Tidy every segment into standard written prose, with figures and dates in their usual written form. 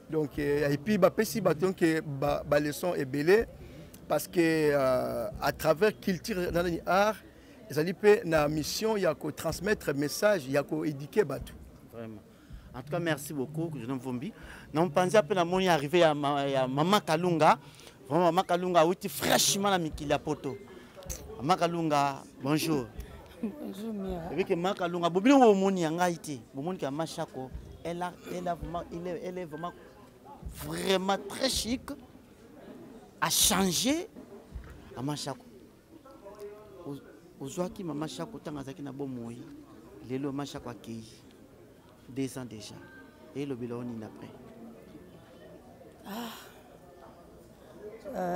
Donc et puis bapesi baton que ba leçon est belé parce que à travers culture dans l'art ils allaient pe na mission il y a que transmettre message il y a que éduquer batou. Vraiment. En tout cas, merci beaucoup, je n'en vombi. Non, pensez à peine à mon arrivé à Maman Kalunga. Vraiment, Maman Kalunga, oui, fraîchement à Mikila Poto. Maman Kalunga, bonjour. Bonjour, Mira. Et que Maman Kalunga, Bobino Omoni en Haïti, Bobino qui a Machako, elle est vraiment très chic, à changer à Machako. Aujourd'hui, Maman Chako, Tangazaki na Bomoui, Lelo Machako Akei. 2 ans déjà. Et le bilan on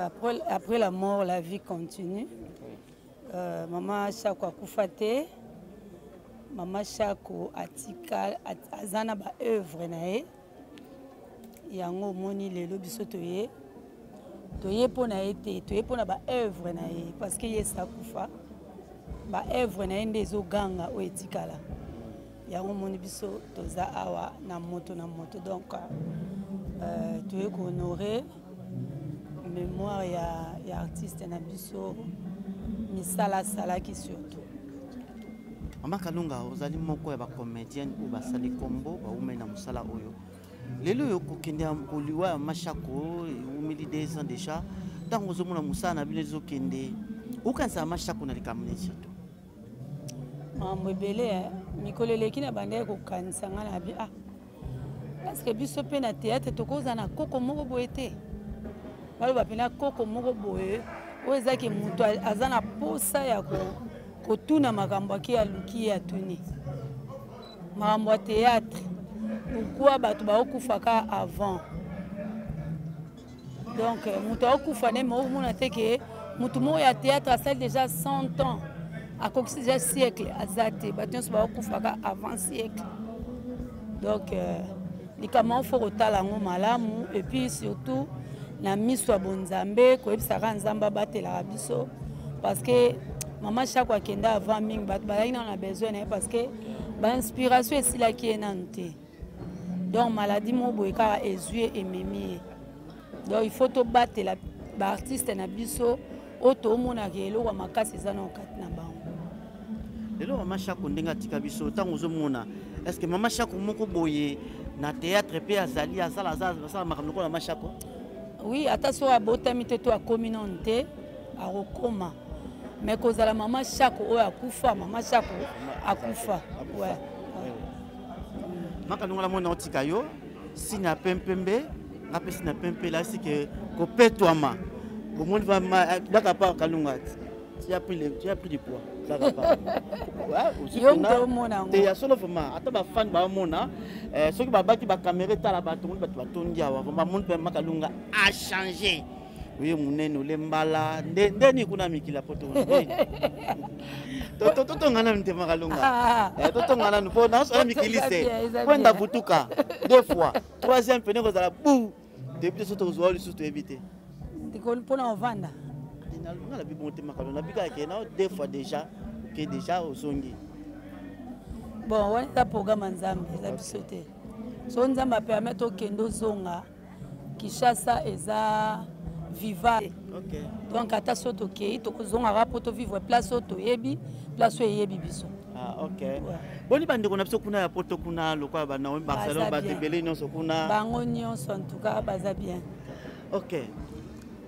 après. Après la mort, la vie continue. Maman Chako Koufate, Maman Chako Atika, Azana ba œuvre nae. Yango moni lelo biso toye. Toye pona été, toye pona ba œuvre nae parce que yesa kufa. Ba œuvre nae ndezo ganga o etikala. Yango moni biso toza awa na moto donc tu es honoré mémoire ya artiste na biso misala sala qui surtout Maman Kalunga ozali moko ya ba comédienne ou ba sali kombo ba umena musala oyo lelo yo kokende koliwa ya Machako umili 2 ans déjà tant ozomona musala na bilezo kende ukanza Machako na likamune surtout Mbebele mikolo leki na bande ko kanisa ngana bi parce que biso pe na théâtre to koza na koko moko boete balo ba pena koko moko boye o ezaki muto azana posa ya ko tuna makambo ki ya luki ya tuni makambo ya théâtre pourquoi batu ba okufaka avant donc muto okufa ne mo mona teke mutu mo ya théâtre a ça déjà 100 ans à déjà siècle azate batons ba okufaka avant siècle donc les comment faut rotala ngo malamu et puis surtout na miso bonzambe ko ebisaka nzamba batela biso parce que maman Chako akenda avant ming bat ba ina na besoin parce que ba inspiration est là qui est nante donc maladie mo boyeka ezué et memi donc il faut to batela ba artiste na biso oto mona ke lo wa makasi za na kat na bango. Lelo Maman Chako ndenga tika biso tango zomona est-ce que Maman Chako moko boye na théâtre pe azali azala makamoko na Maman Chako? Oui, attention à botami te to a communauté a rekoma mais cause la Maman Chako o akufa Maman Chako akufa ouais. Makalunga la mona otika yo sina pempembe ngape sina pempe là c'est que kopetwama bon monde va daka pa Kalunga tu as pris du poids daka pa ouais aussi te ya solo vraiment ata ba fan ba mona ceux qui ba baki ba caméra ta la ba tout ba tondi awa vraiment monde pe Makalunga a changé oui munene le mbala ndeni kuna mikila poto toto ngana mte Makalunga toto ngana no na so mikilise kwenda butuka 2 fois 3e pene ko za bou depuis ce tozo ali surtout éviter dikon pona ovanda on a monté Makalunga bika ke na 2 fois déjà que déjà au songi bon on a programme nzambe za bisote so nzamba permet to kendo zonga Kishasa eza viva okay donc ata soto ke to zonga rapoto vivre place auto yebi place yebi biso okay boni bande kona biso kuna ya poto kuna lokwa ba na Barcelone ba tebele nyonso kuna bango nyonso en tout cas baza bien. OK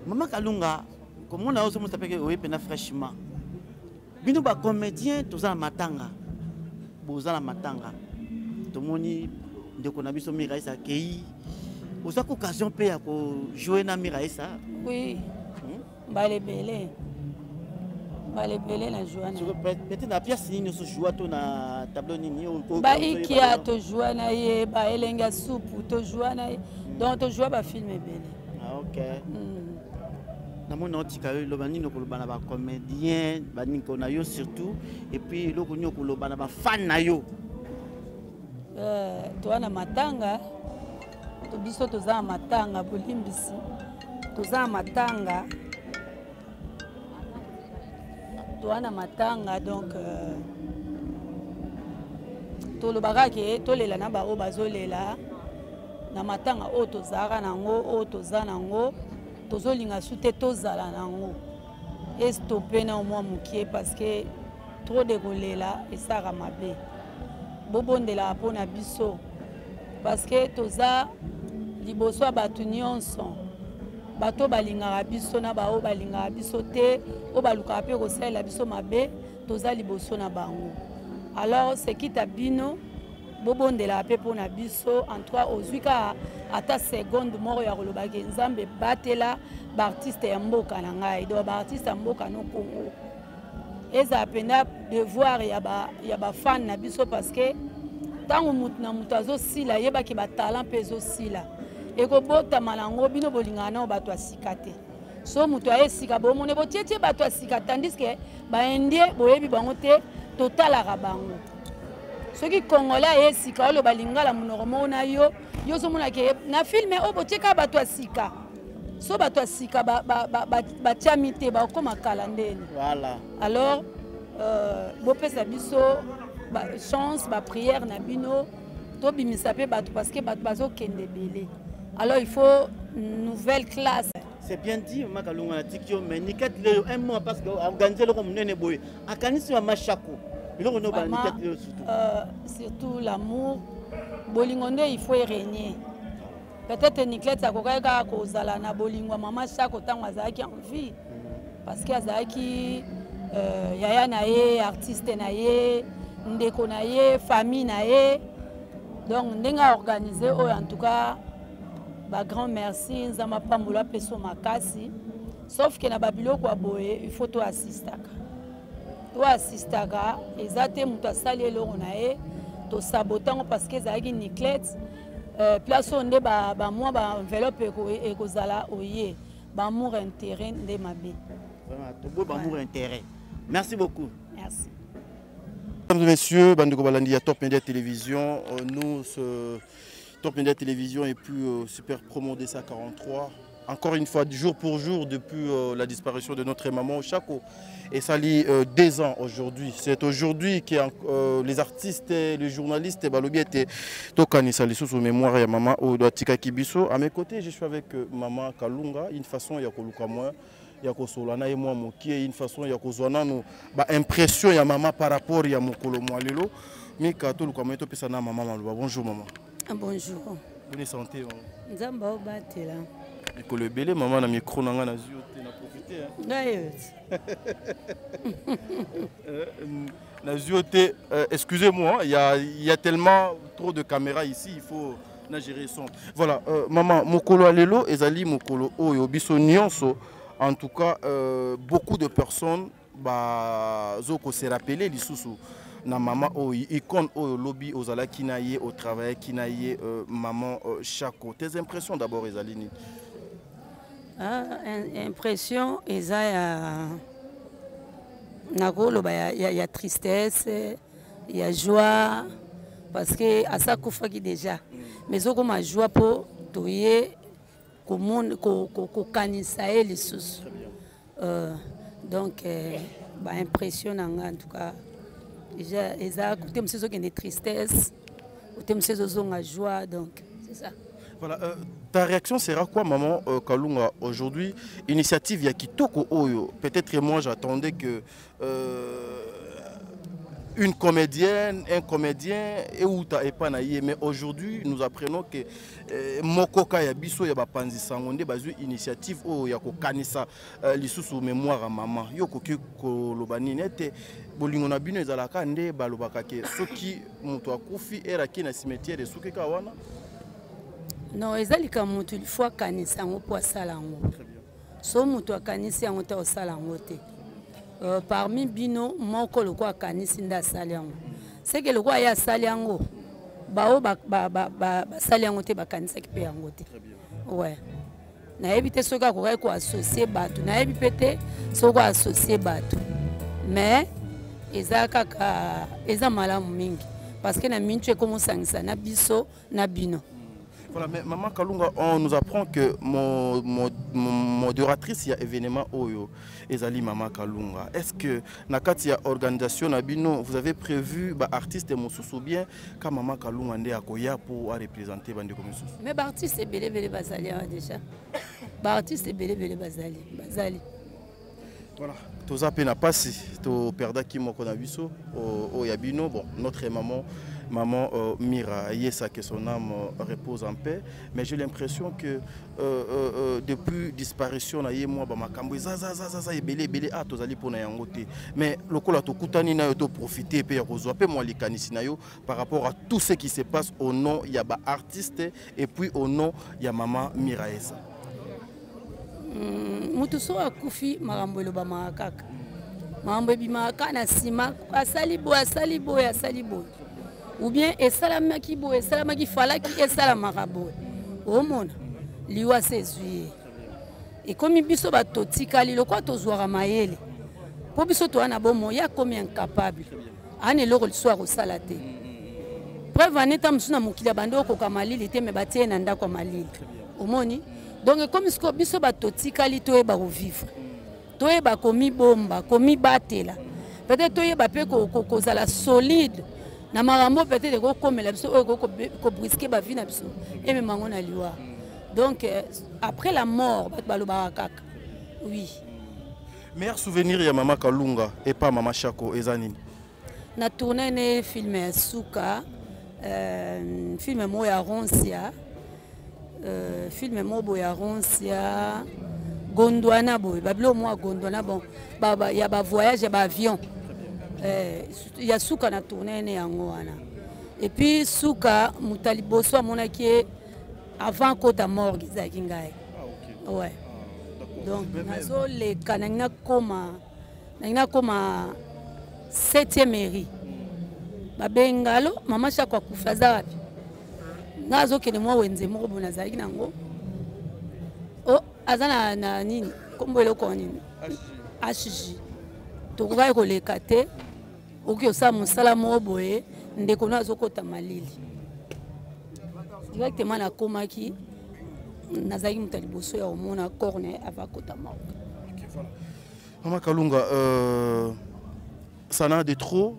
Maman Kalunga comment na oso mustapeke oyepena fraîchement bino ba comédien tozala matanga bozala matanga tomoni ndeko na biso Miraisa Kei oza ko occasion pe ya ko jouer na Miraisa oui balebele na jouana peut-être na pièce nini so joua to na tableau nini ba ikia to jouana ye ba elenga soupe to jouana donc to joua ba film ebele OK na mon otika yo lo banini ko lobana ba comédien banini ko na yo surtout et puis lo ko nyoko lobana ba fan na yo to ana matanga to biso to za matanga bolimbisi to za matanga to ana matanga donc to lo bagake to lela na ba o bazolela na matanga oyo tozalaka nango oyo toza nango tozolinga su te tozala nango estope na omwa mokie parce que trop de kolela esaka mabe bobondela mpona biso parce que toza liboso ya bato nyonso bato balingaka biso na bao balingaka biso te oyo balukaka mpe kosalela biso mabe toza liboso na bango alors sekita bino bobondela mpe mpona biso en tout cas ozwi kaka ata seconde moko ya kolobaki nzambe batela baartiste ya mboka na ngai donc baartiste ya mboka no Congo ezala mpena devoir ya bafane na biso parce que ntango mutu na mutu azosila yebaki batalent mpe ezosila ekobotama nango bino bolingaka nao bato ya sika te so mutu ayesika bomone botietie bato ya sika tandis ke baindie boyebi bango te totalaka bango soki congolais ayesika oloba lingala monoko moko na yo ozomonaki na filme oyo botieka bato ya sika so bato ya sika batiami te bakoma kala ndeni alors bopesa biso chance baprière na bino tobimisa mpe bato parce que bato bazokende ebele alors il faut une nouvelle classe. C'est bien dit, Makalunga Tikio, mais Niket Leo, un mois parce que organisé le Romnene Boy, à Canis à Machako. Surtout l'amour, Bolingonde, il faut y régner. Peut-être Niket Sakoka Kozala, na Bolingwa, Maman Chako, Tangazaki en vie. Parce qu'il y a Zaki, Yaya Naye, artiste Naye, Ndeko Naye, famille Naye. Donc, on a organisé, en tout cas, bah, grand merci, Nzama Pamboula Peso Makasi. Sauf que na Babilo kwa boye, il faut tout assister. Tout assister, exactement, muta sali lo onae, to sabotant parce que zagi niklet, place on est ba moi ba enveloppe eko zala oye, ba amour intérêt de ma vie. Vraiment, to beau amour intérêt. Merci beaucoup. Merci. Mesdames et messieurs, Bandeko Balandi à Top Media Télévision, nous ce Top Media Télévision et puis Super Promo DSA 43. Encore une fois, jour pour jour, depuis la disparition de notre maman Chako. Et ça lit 2 ans aujourd'hui. C'est aujourd'hui que les artistes et les journalistes étaient tokani salisu sous mémoire ya maman Odatika Kibiso. À mes côtés, je suis avec maman Kalunga. Une façon, il y a Koluka moi, il y a Kosolana et moi Moki. Une façon, il y a Kozwana bah impression ya maman par rapport à Mokolo Moalelo. Mais Kato Lukamoto Pesana maman Malouba. Bonjour maman. Bonjour. Bonne santé. Nzamba obatela. Et le belé, maman, na micro nanga na ziote na profiter. Na ziote, excusez-moi, il y a tellement trop de caméras ici, il faut gérer le son. Voilà, maman, mokolo alelo ezali mokolo oyo biso nyonso. En tout cas, beaucoup de personnes zoko se rappeler lisusu na maman oyo icône oyo lobby ozala kinaye au travail kinaye maman Chako. Tes impressions d'abord ezali ni? Impression eza ya nakoloba ya tristesse ya joie parce que asa kufaki déjà mais okoma joie po toye kokanisa ye lisusu donc impression nanga en tout cas déjà eza kote mosusu okende tristesse kote mosusu ozonga joie donc c'est ça. Voilà, ta réaction sera quoi, maman Kalunga, aujourd'hui? Initiative Yakitoko Oyo. Peut-être que moi j'attendais que une comédienne, un comédien, et Outa et Panaye, mais aujourd'hui nous apprenons que Mokoka Yabiso Yabapanzi Sangonde, bazu initiative Oyo Yako Kanisa, l'issue mémoire à maman. Yoko Kolobani nete, Bolingona Bino Zalaka Nde, Balobakake, Soki, Moutoua Koufi, Eraki na cimetière de Souke Kawana. Non, ezalika mutu il faut kanisa ngo po sala ngo. So mutu akanisi ngo ta osala ngo te. Parmi bino moko lokwa kanisi nda sala ngo. C'est que lokwa ya sala ngo. Bao ba sala ngo te ba kanisa ki pe ngo te. Ouais. Na ebite soka ko associer bato. Na ebite soka associer bato. Mais ezaka eza malamu mingi parce que na minche comme sangisa na biso na bino. Voilà, mais Maman Kalunga, on nous apprend que mon modératrice, il y a événement Oyo, Ezali Maman Kalunga. Est-ce que, Nakati, il y a organisation, Nabino, vous avez prévu, bah, artiste et Moussoussou bien, quand Maman Kalunga est à Koya pour représenter Bandeko Moussoussou? Mais l'artiste est belé Bazali déjà. L'artiste est belé Bazali. Voilà. Tout ça n'a pas si to perda qui m'a connu au Yabino. Bon, notre maman Mira Yesa, que son âme repose en paix. Mais j'ai l'impression que depuis disparition na ye moi ba makambo za belé ah tozali pona yangote. Mais lokola to kutani na yo to profiter pe ya kozwa pe moi likanisi na yo par rapport à tout ce qui se passe au nom ya ba artiste et puis au nom ya maman Mira Yesa. Mutu so akufi makambo eloba makaka makambo ebimaka na nsima asali boye ou bien esalamaki boye esalamaki falaki esalamaka boye omona liwa sezwi ekomi biso bato tikali lokwa tozwaka mayele mpo biso toza na bomo ya komi incapable ana eloko liso ya kosala te preuve aneta mosusu na mokili ya bande okoka malili te me batie na ndako ya malili omoni. Donc, comme ce que biso bato tikali toyeba vivre, toyeba komi bomba, komi batela. Peut-être toyeba pe kozala solide. Na marambo peut-être ko komela biso ko brisker ba vie na biso. Et même mango na liwa. Donc après la mort, baloba kaka. Oui. Meilleur souvenir ya Maman Kalunga et pas Maman Chako ezanini. Na tourné ne film Suka, film moya Ronsia. Film mobo ya Ronsia Gondwana boy bablo moi Gondwana bon baba ya ba voyage ya ba avion ya Suka na tourner ne yango wana et puis Suka mutali boso monaki avant kota morgue za kingai ouais donc nazo le kananga koma 7e mairie babengalo mama Chako kufaza wapi nazo kene mwa wenze moko bona zaki nango o azana na nini kombelo ko nini HG to ko ko lekate oki osa musala mo boye ndeko nazo kota malili directement na komaki nazaki mutali boso ya omona corne ava kota moko. OK, voilà. Maman Kalunga, ça n'a de trop.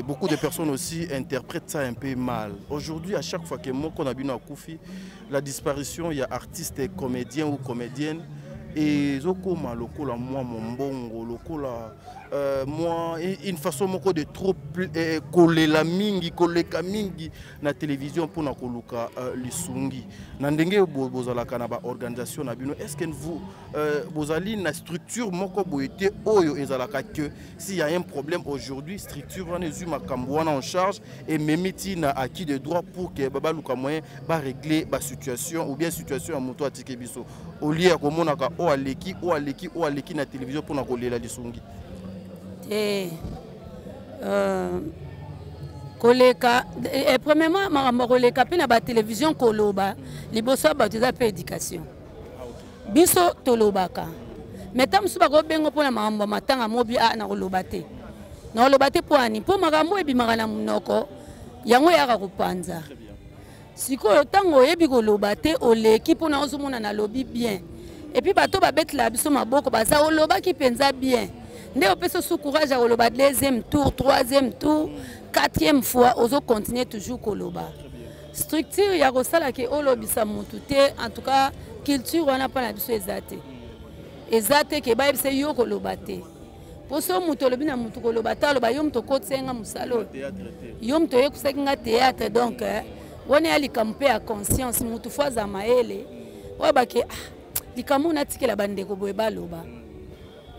Beaucoup de personnes aussi interprètent ça un peu mal. Aujourd'hui, à chaque fois que moi qu'on a vu à Koufi, la disparition, il y a artistes et comédiens ou comédiennes. Et Zokoma, lokola moi mon bongo, lokola moi une façon moko de trop coller la mingi, coller kamingi na télévision pour na koluka lisungi. Na ndenge bozala kana ba organisation na bino. Est-ce que vous bozali na structure moko boete oyo ezalaka que s'il y a un problème aujourd'hui, structure wana ezuma kambwana en charge et memiti na acquis de droit pour que baba luka moyen ba régler ba situation ou bien situation ya moto atike biso. Au lieu ko monaka o aleki na télévision pour na kolela lisungi. Koleka premièrement makambo koleka pe na ba télévision koloba liboso ba tuza pe éducation biso tolobaka metam suba ko bengo pona makambo matanga mobi na koloba te po ani po makambo ebimaka na munoko yango yaka kopanza sikoyo tango yebi koloba te oleki pona ozomona na lobi bien et puis bato babetela biso maboko baza oloba ki penza bien nde opesa sous courage à koloba 2e tour 3e tour 4e fois ozo continuer toujours koloba structure ya kosala ke olobisa mutu te en tout cas culture wana pa na biso ezate ke ba bise yo koloba te poso mutu olobi na mutu koloba ta loba yo mutu kotsenga musalo yo mutu ye kusakinga théâtre donc wana ya likampe ya conscience mutu fois za maele oba ke likamu na tikela bandeko boye baloba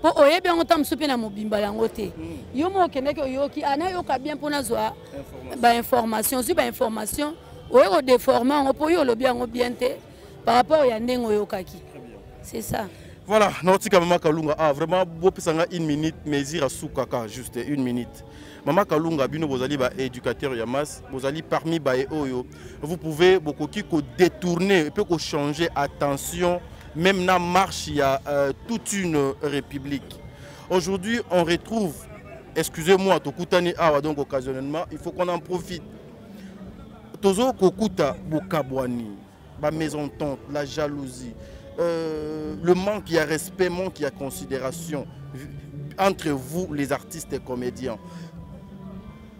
po oyebi yango ta musu pe na mobimba yango te yo mo okendeke oyoki anayoka bien mpona zwa bainformation zwi bainformation oye kodeforme yango po yo olobi yango bien te par rapport ya ndenge oyokaki c'est ça. Voilà, Nautika Maman Kalunga, vraiment, beau pesanga 1 minute, mesure à soukaka, juste 1 minute. Maman Kalunga, bino bozali ba éducateur yamas, bozali parmi ba oyo. Vous pouvez beaucoup qui détourner, peut changer attention, même dans marche il y a toute une république. Aujourd'hui, on retrouve, excusez-moi, Tokutani Awa donc occasionnellement, il faut qu'on en profite. Tozo Kokuta Bokabwani. la mésentente, la jalousie, le manque de respect, manque de considération entre vous, les artistes et comédiens.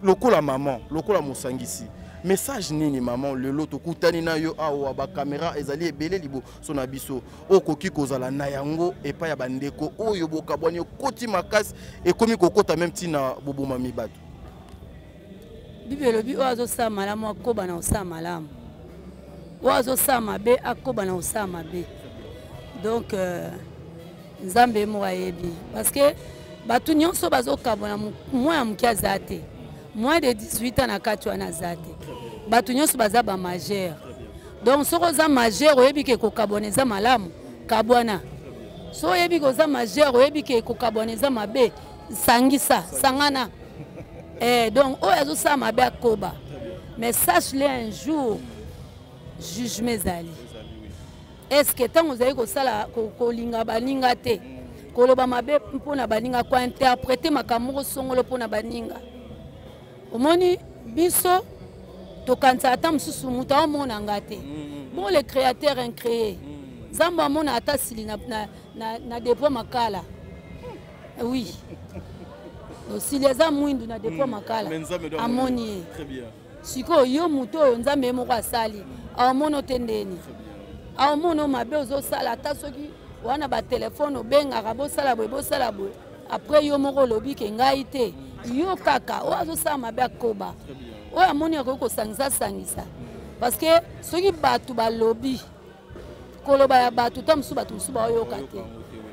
Lokola maman, lokola mosangisi. Message nini maman le loto kutani na yo awa ba caméra ezali ebele libo sona biso okoki kozala na yango epa ya bandeko oyo bokabwani koti makasi ekomi kokota même tina boboma mibatu. Bibelo bi oazo sa malamu akoba na osa malamu. Oazo sa mabe akoba na osa mabe. Donc nzambe mo ayebi parce que batu nyonso bazo kabona moi ya mukia zate. Moins de 18 ans na kati wana zate. Batu nyonso baza ba majeur. Donc soko za majeur oyebi ke kokaboneza malamu kabwana. So oyebi ko za majeur oyebi ke kokaboneza mabe sangisa sangana. Donc oyazo sa mabe akoba. Mais sache-le un jour jugement zali. Est-ce que tant vous avez ko sala ko linga baninga te. Koloba mabe mpona baninga ko interpréter makamoko songolo pona baninga. Omoni biso to kanza ata mususu muta omona ngate. Bon le créateur incréé. Zamba mona ata sili na dépôt makala. Oui. Donc si les amwindu na dépôt makala. Amoni. Très bien. Siko yo muto nzambe moko asali. Amono tendeni. Amono mabe ozo sala ata soki wana ba téléphone obenga rabo sala bo. Après yo moko lobi ke ngai te. Yo kaka oazo sa mabe akoba oya amoni akoko sangisa parce que soki batu ba lobby koloba ya batu ta musu batu musu ba yoka te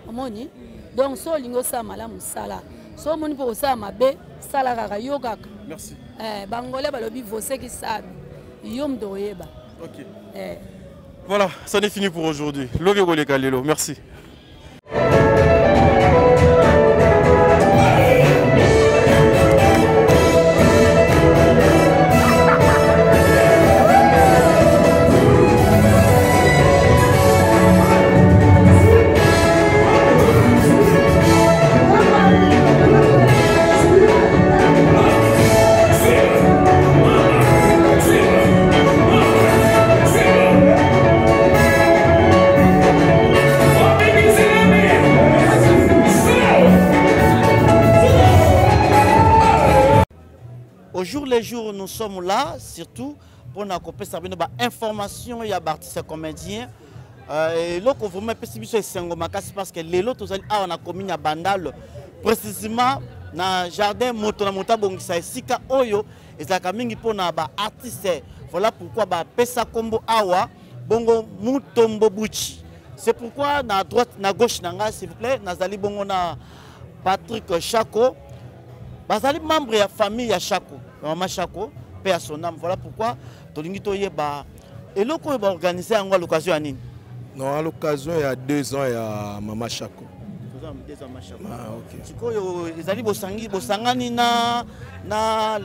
amoni donc so lingo sa malamu sala so moni po sa mabe sala kaka yo kaka. Merci. Bangolais ba lobby vose ki sabi yo mdoyeba. OK. Voilà, ça n'est fini pour aujourd'hui. Loge koleka lelo, merci. Au jour les jours, nous sommes là, surtout pour nous accompagner avec des informations et des artistes comédiens. Et là, on vraiment parce que les autres, on a commis à Bandal, précisément dans le jardin Motonamota Bongisa Sika Oyo, et ça a mis pour les artistes. Voilà pourquoi Pesa Kombo Awa, Bongo Mutombo Buchi. C'est pourquoi, à droite, à gauche, s'il vous plaît, nous allons bongo na Patrick Chako. Bazali membre de la famille ya Chako, maman Chako, paix à son âme. Voilà pourquoi tolingi toyeba et là qu'on va organiser à l'occasion à Nini. Non, à l'occasion il y a 2 ans il y a maman Chako. 2 ans maman Chako. Ah OK. Sikoyo ezali bosangani na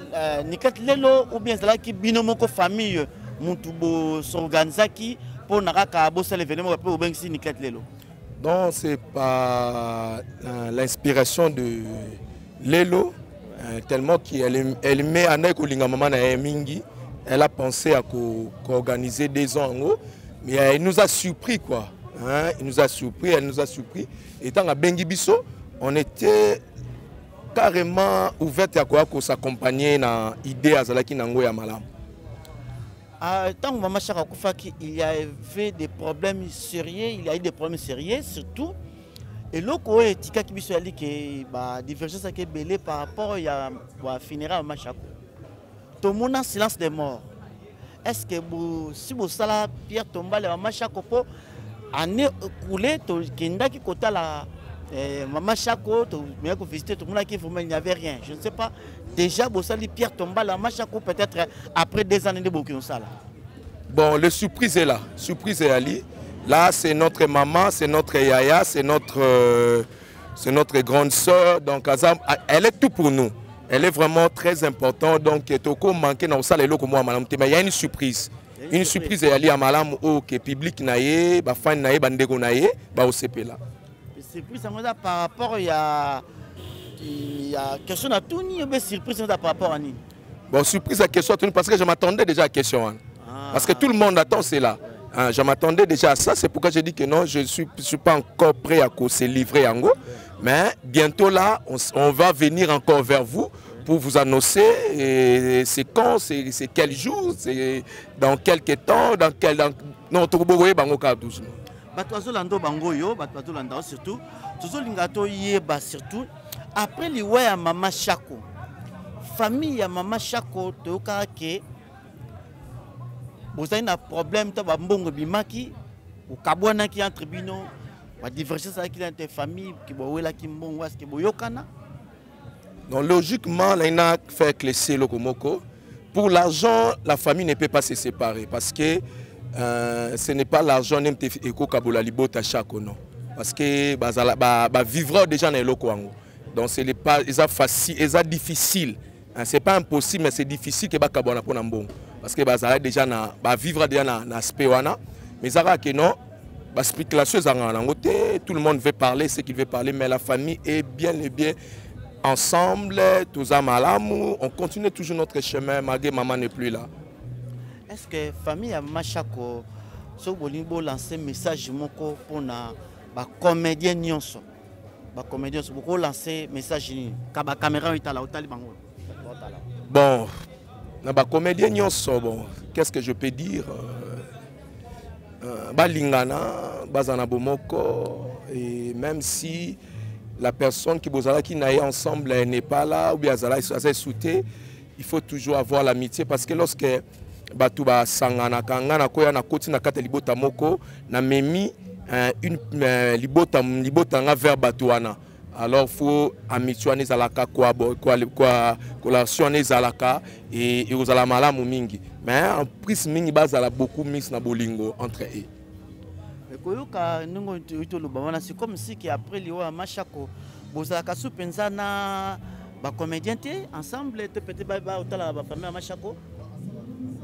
nikat lelo ou bien ezala ki binomo ko famille mutu bo s'organisaki pour nakaka bo sala événement pour bengisi nikat lelo. Donc c'est pas l'inspiration de Lelo. Tellement qu'elle met en écolinga maman na mingi, elle a pensé à organiser 2 ans en haut, mais elle nous a surpris quoi. Hein? Elle nous a surpris. Et dans la Bengi Bisso, on était carrément ouverte à quoi s'accompagner dans l'idée à Zalaki Nango ya Malam. Tant que maman Chaka Koufaki, il y avait des problèmes sérieux, surtout. Et là, quand il y a une divergence par rapport à funérailles à Machako, tout le monde en silence des morts. Est-ce que si vous avez Pierre Tombal à Machako, année écoulée, qui côté la Maman Chako, visiter tout le monde qui il n'y avait rien. Je ne sais pas. Déjà, vous avez Pierre Tombal à Machako, peut-être après 2 années de Burkina Faso. Bon, le surprise est là. Surprise est Ali. Là, c'est notre maman, c'est notre yaya, c'est notre grande sœur. Donc, elle est tout pour nous. Elle est vraiment très importante. Donc, Toko manqué dans ça les locaux moi madame. Mais il y a une surprise. Une surprise est allée à madame au public naïe, ba fan naïe, bandego naïe, ba au CP là. Surprise par rapport il y a question à tout ni mais surprise par rapport à ni. Bon, surprise à question à tout parce que je m'attendais déjà à question. Parce que tout le monde attend c'est là. Je m'attendais déjà à ça, c'est pourquoi j'ai dit que non, je ne suis pas encore prêt à se livrer en gros. Mais bientôt là, on va venir encore vers vous pour vous annoncer c'est quand, c'est quel jour, c'est dans quelques temps, dans quel... Non, tout le monde bango doucement. Batouazolando bango yo, batouazolando surtout, tozolingato yeba surtout, après les ouais à Mama Chako, famille à Mama Chako, toka ke, vous avez un problème, tu as un bon bimaki, ou kabouana qui est en tribunal, ou divergence avec les familles, qui boit là qui bon, ou est-ce que boyokana? Donc logiquement, il a fait classer le Komoko. Pour l'argent, la famille ne peut pas se séparer parce que ce n'est pas l'argent même éco kabola libota chaque non. Parce que vivre déjà dans le Kwango. Donc c'est pas facile, c'est difficile. C'est pas impossible mais c'est difficile que bakabona pour bon. Parce que déjà vivre déjà dans aspect wana. Mais ça que non, spéculation tout le monde veut parler ce qu'il veut parler mais la famille est bien et bien ensemble, tous amalamou, on continue toujours notre chemin malgré maman n'est plus là. Est-ce que la famille a Machako, si vous voulez lancer un message pour les comédiens, vous lancer un message pour la caméra. Bon, les comédiens, bon, qu'est-ce que je peux dire? Balingana, Bazana Bomoko, et même si la personne qui n'est ensemble n'est pas là ou bien elle sauté, il faut toujours avoir l'amitié parce que lorsque Batouba Sangana Kangana Koya na koti na kata libota moko na memi une libota vers Batouana. Alors faut amitié zalaka quoi relation zalaka et aux alamala mingi. Mais en plus mingi bazala beaucoup mix na bolingo entre eux. C'est comme si après les Machako, vous avez soupenza na ba comédien ensemble peut-être ba famille Machako.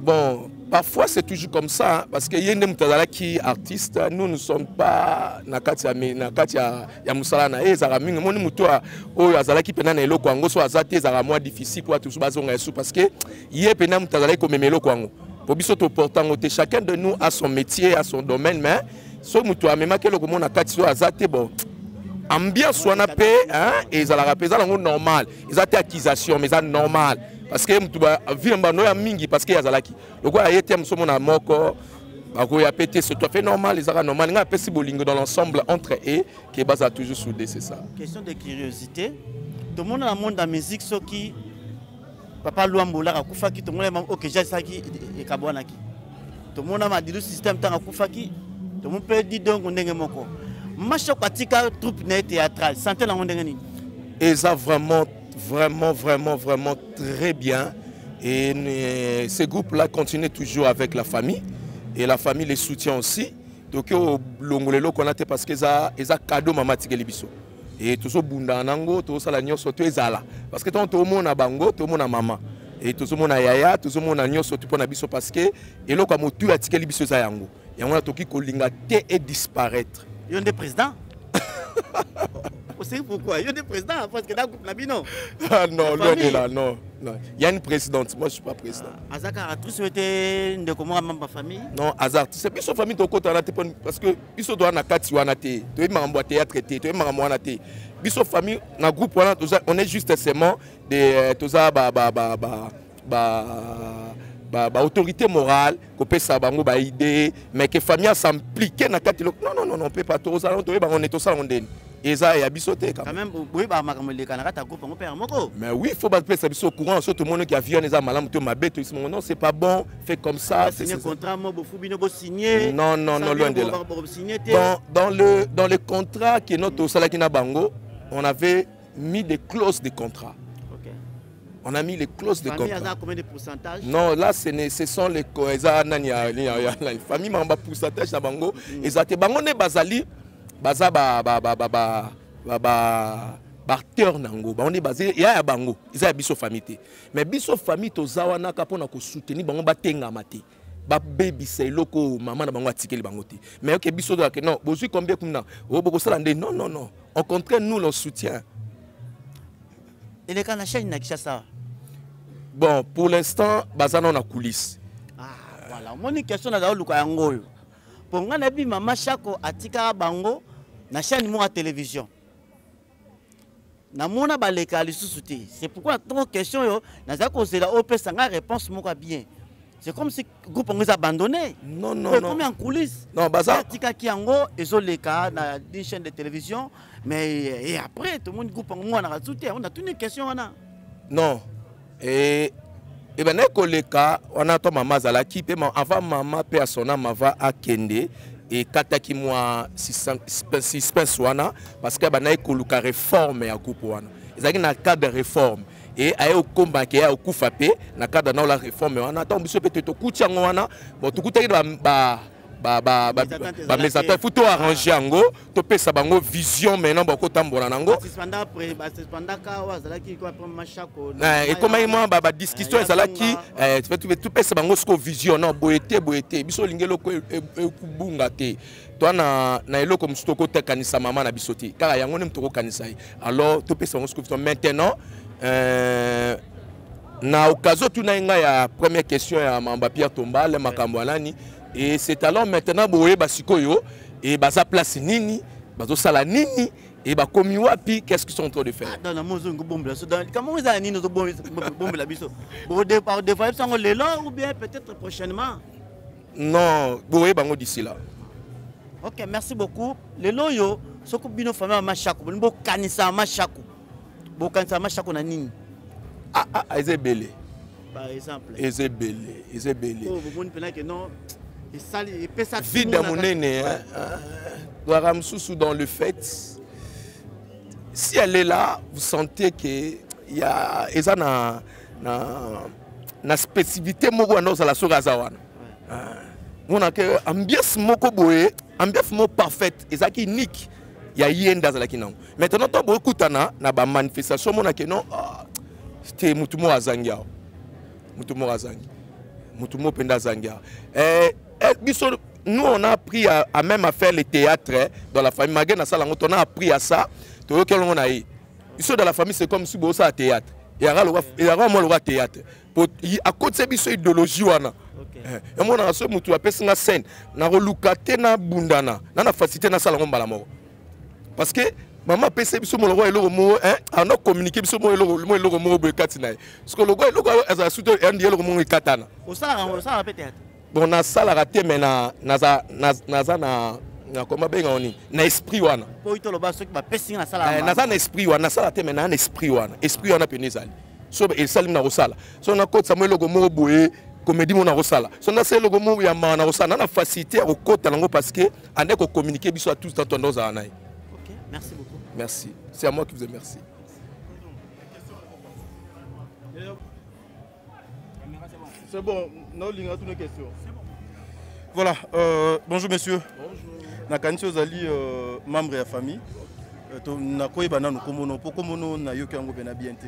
Bon, parfois c'est toujours comme ça parce que yende mutazala qui artiste, nous ne sommes pas na katia ya musala na ezara mingi moni mutoa oyo azala ki pena na eloko yango so azate ezara moins difficile pour tous bazonga yesu parce que yé pena mutazala ko memelo kwango. Pour biso to portant chacun de nous a son métier, a son domaine mais so mutu amema ke loko mona kati so azate bon ambiance wana pe hein et za la rapeza lango normal ils ont accusation mais ça normal parce que mutu ba vimba no ya mingi parce que yazalaki loko ayete mso mona moko bako ya pété c'est tout à fait normal les ara normal nga pesi bolingo dans l'ensemble entre eux qui basa toujours soudé c'est ça. Question de curiosité, tout le monde dans le monde de la musique ce qui papa Luambola akufa ki tout le monde OK j'ai ça qui et kabwana ki tout le monde m'a dit le système tant akufa ki tout le monde peut dire donc on est moko macho katika troupe théâtrale santé la monde ngani et ça vraiment très bien et ce groupe là continue toujours avec la famille et la famille les soutient aussi donc longolelo qu'on a parce que ça cadeau mama tikeli biso et tout ça bunda nango tout ça la nyonso to ezala parce que tout le monde a bango tout le monde a maman et tout le monde a yaya tout le monde a nyonso tout pona biso parce que eloko motu atikeli biso za yango yango na toki kolinga te et disparaître. Il y a des présidents. Vous savez pourquoi? Il y a des présidents parce que dans le groupe Nabino. Ah non, là, non. Il y a une présidente, moi je ne suis pas président. Azaka, tu souhaitais de comment ma famille? Non, Azar, c'est plus famille de côté parce que biso doit na kati wana te, to ema mbo théâtre te, to ema wana te. Biso famille na groupe wana on est juste seulement des toza autorité morale, qu'on peut savoir idée, mais que famille s'implique dans kati. Non, on peut pas tout ça, on est tout ça on donne. Et ça y a bisoté quand même. Oui, bah mais oui, il faut pas se mettre au courant, surtout le monde qui a vu les amalams to ma bête, non, c'est pas bon, fait comme ça, c'est contrat signé. Non, loin de là. Dans le contrat qui est notre Salakina Bango, on avait mis des clauses de contrat. On a mis les clauses de contrat. Famille, combien de pourcentage? Non, là, ce sont les familles, mais pourcentage à Bango. Et ça, Bango ne bazali, baza barteur nango. On est basé, il y a Bango, ils ont biso famille. Mais biso famille, to zawana kapona ko soutenir Bango batenga mate. Ba baby c'est loko maman na Bango atikeli Bango te. Mais ok biso doit que non, bozu combien comme non. Oh boko ça non. Au contraire, nous le soutien. Et les canards chaîne n'a ça. Bon, pour l'instant, bazana on a coulisses. Ah, voilà. Mon question là, Luka Yangoyo. pour nga na bi Mama Shako atika bango na chaîne mo à télévision na mona baleka lisusu te. C'est pourquoi trop question yo naza kozela opesa nga réponse moko bien. C'est comme si le groupe nous a abandonné. Non, non, non. Comme en coulisses. Non, Baza. Tika Kiango, ils ont les cas dans une chaîne de télévision. Mais et après, tout le monde groupe on a soutenu. On a toutes les questions. Non. Et bien, les cas, on a ton maman Zalaki, avant maman paie à son âme, va à Kende. Et kataki moi suspense wana parce que ben a réforme à groupe wana. Ils ont un cadre de réforme. Et aye au combat qui a au coup frappé na cadre dans la réforme on attend biso peut-être kutia ngwana bon tout kuta mais ça faut tout arranger ngo to pesa bango vision maintenant ba ko tambola nango et comme moi ba discussion ezalaki tout pesa bango sko vision non boete biso lingelo ko ekubunga te toi na eloko mstoko te kanisa mama na bisoti car yango ne mtoko kanisa alors to pesa bango sko maintenant na occasion tout na ya première question ya Mamba Pierre Tomba le makambo alani et c'est alors maintenant boye basikoyo et baza place nini bazo sala nini et ba komi wapi qu'est-ce qu'ils sont en train de faire dans la mozongo bombe comment ils a nini bombe la biso bo départ de fois sango lelo ou bien peut-être prochainement non boye bango d'ici là. OK, merci beaucoup lelo yo soko bino famille Mashako bo kanisa Mashako bokanisa Mashako na nini ezebele par exemple ezebele oh vous pena que non et ça et pesa vide à mon nene Ramsoussou dans le fait si elle est là vous sentez que il y a eza na spécificité moko na la sorazawana on a que ambiance moko boye ambiance moko parfaite ezaki unique il y a yenda za la kinango maintenant to boye kutana na ba manifestation mona que non c'était mutumo azangia mutumo penda zangia nous on a appris à même à faire le théâtre dans la famille Magena ça on a appris à ça to que on a eu ici dans la famille c'est comme si bo ça théâtre il y a le théâtre à côté de cette idéologie wana et moi na so mutu apesi na scène na relukate na bundana na facilité na sala ngombala moko parce que maman pese biso moloko eloko mo on a communiqué biso mo eloko mo be katina parce que logo eloko eza suto ndi eloko mo katana au ça peut-être bon na sala raté mais na comment benga oni na esprit wana po itolo ba soki ba pesi na sala na esprit wana na sala te mais na esprit wana penezali so el salim na rosala so na kota mo eloko mo boye comédie mon rosala so na c'est eloko mo ya mana rosala na facilité au kota nango parce que ande ko communiquer biso à tous dans ton za na. OK, merci beaucoup. Merci. C'est à moi qui vous remercie. C'est bon, nous avons toutes nos questions. Voilà, bonjour monsieur. Bonjour. Nakanisi ozali membre de la famille. Nakoyeba nanu komono po komono na yoki yango bena bien te.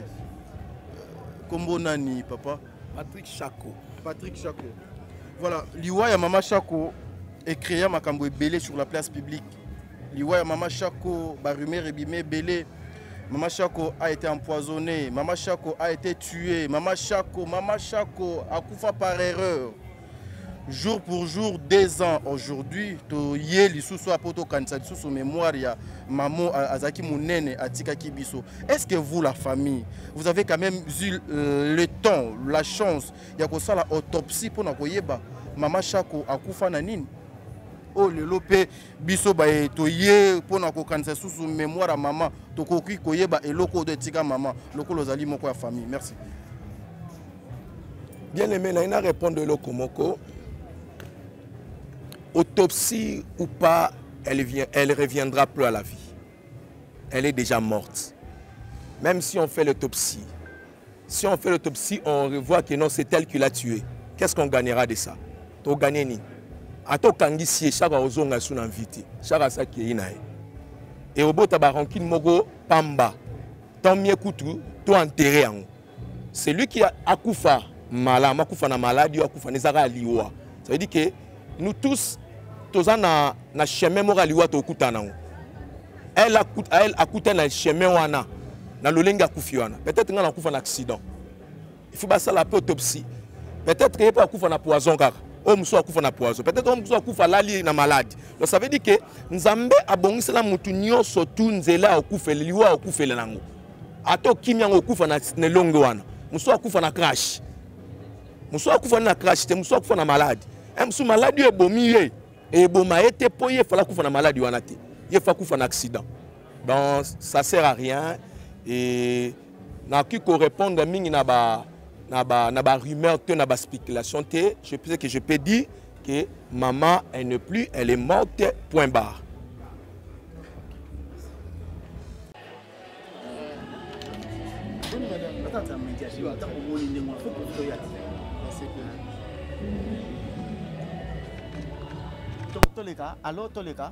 Kombo nani papa? Patrick Chako. Patrick Chako. Voilà, liwa ya Mama Shako est créé makambo ebele sur la place publique. Liwa Mama Shako, Barumé Rebimé Belé, Mama Shako a été empoisonné, Mama Shako a été tué, Mama Shako a coufa par erreur. Jour pour jour, 2 ans aujourd'hui, to yeli sous poto kanisa sous mémoire ya Mamo Azaki Mounene Atika Kibiso. Est-ce que vous, la famille, vous avez quand même eu le temps, la chance, ya ko sala autopsie pour na koyeba Mama Shako a coufa nanine? Oh le lopé biso ba toye pona ko kanisa sous mémoire à maman to koki koyeba eloko de tika maman loko lozali moko ya famille. Merci. Bien aimé na ina répondre le komoko. Autopsie ou pas, elle reviendra plus à la vie. Elle est déjà morte. Même si on fait l'autopsie. Si on fait l'autopsie, on revoit que non, c'est elle qui l'a tué. Qu'est-ce qu'on gagnera de ça? To gagner ni. Ato kangisi chaque ozonga sous invité. Chaque ça qui est inae. Et au bout de la rancune mogo pamba. Tant mieux coutu, to enterré en. C'est lui qui a akoufa malade, akoufa na maladie, akoufa nezara liwa. Ça veut dire que nous tous, tous na chemin mora liwa to kutana. Elle a coûté na chemin wana. Na lolenga akufi wana. Peut-être nga na kufa na accident. Il faut passer la autopsie. Peut-être qu'il n'y a pas de poison car o muso akufa na poison peut-être o muso akufa lali na maladie. Donc ça veut dire que nzambe abongisela mutu nyonso tu nzela okufela liwa okufela nango ato kimia okufa na nelongo wana muso akufa na crash muso akufa na crash te muso akufa na maladie muso maladie ebomi ye eboma ete po ye fala kufa na maladie wana te ye fa kufa na accident. Donc ça sert à rien et na qui correspondre mingi na ba rumeur te na ba spéculation te. Je pense que je peux dire que maman elle n'est plus, elle est morte, point barre. Alors toleka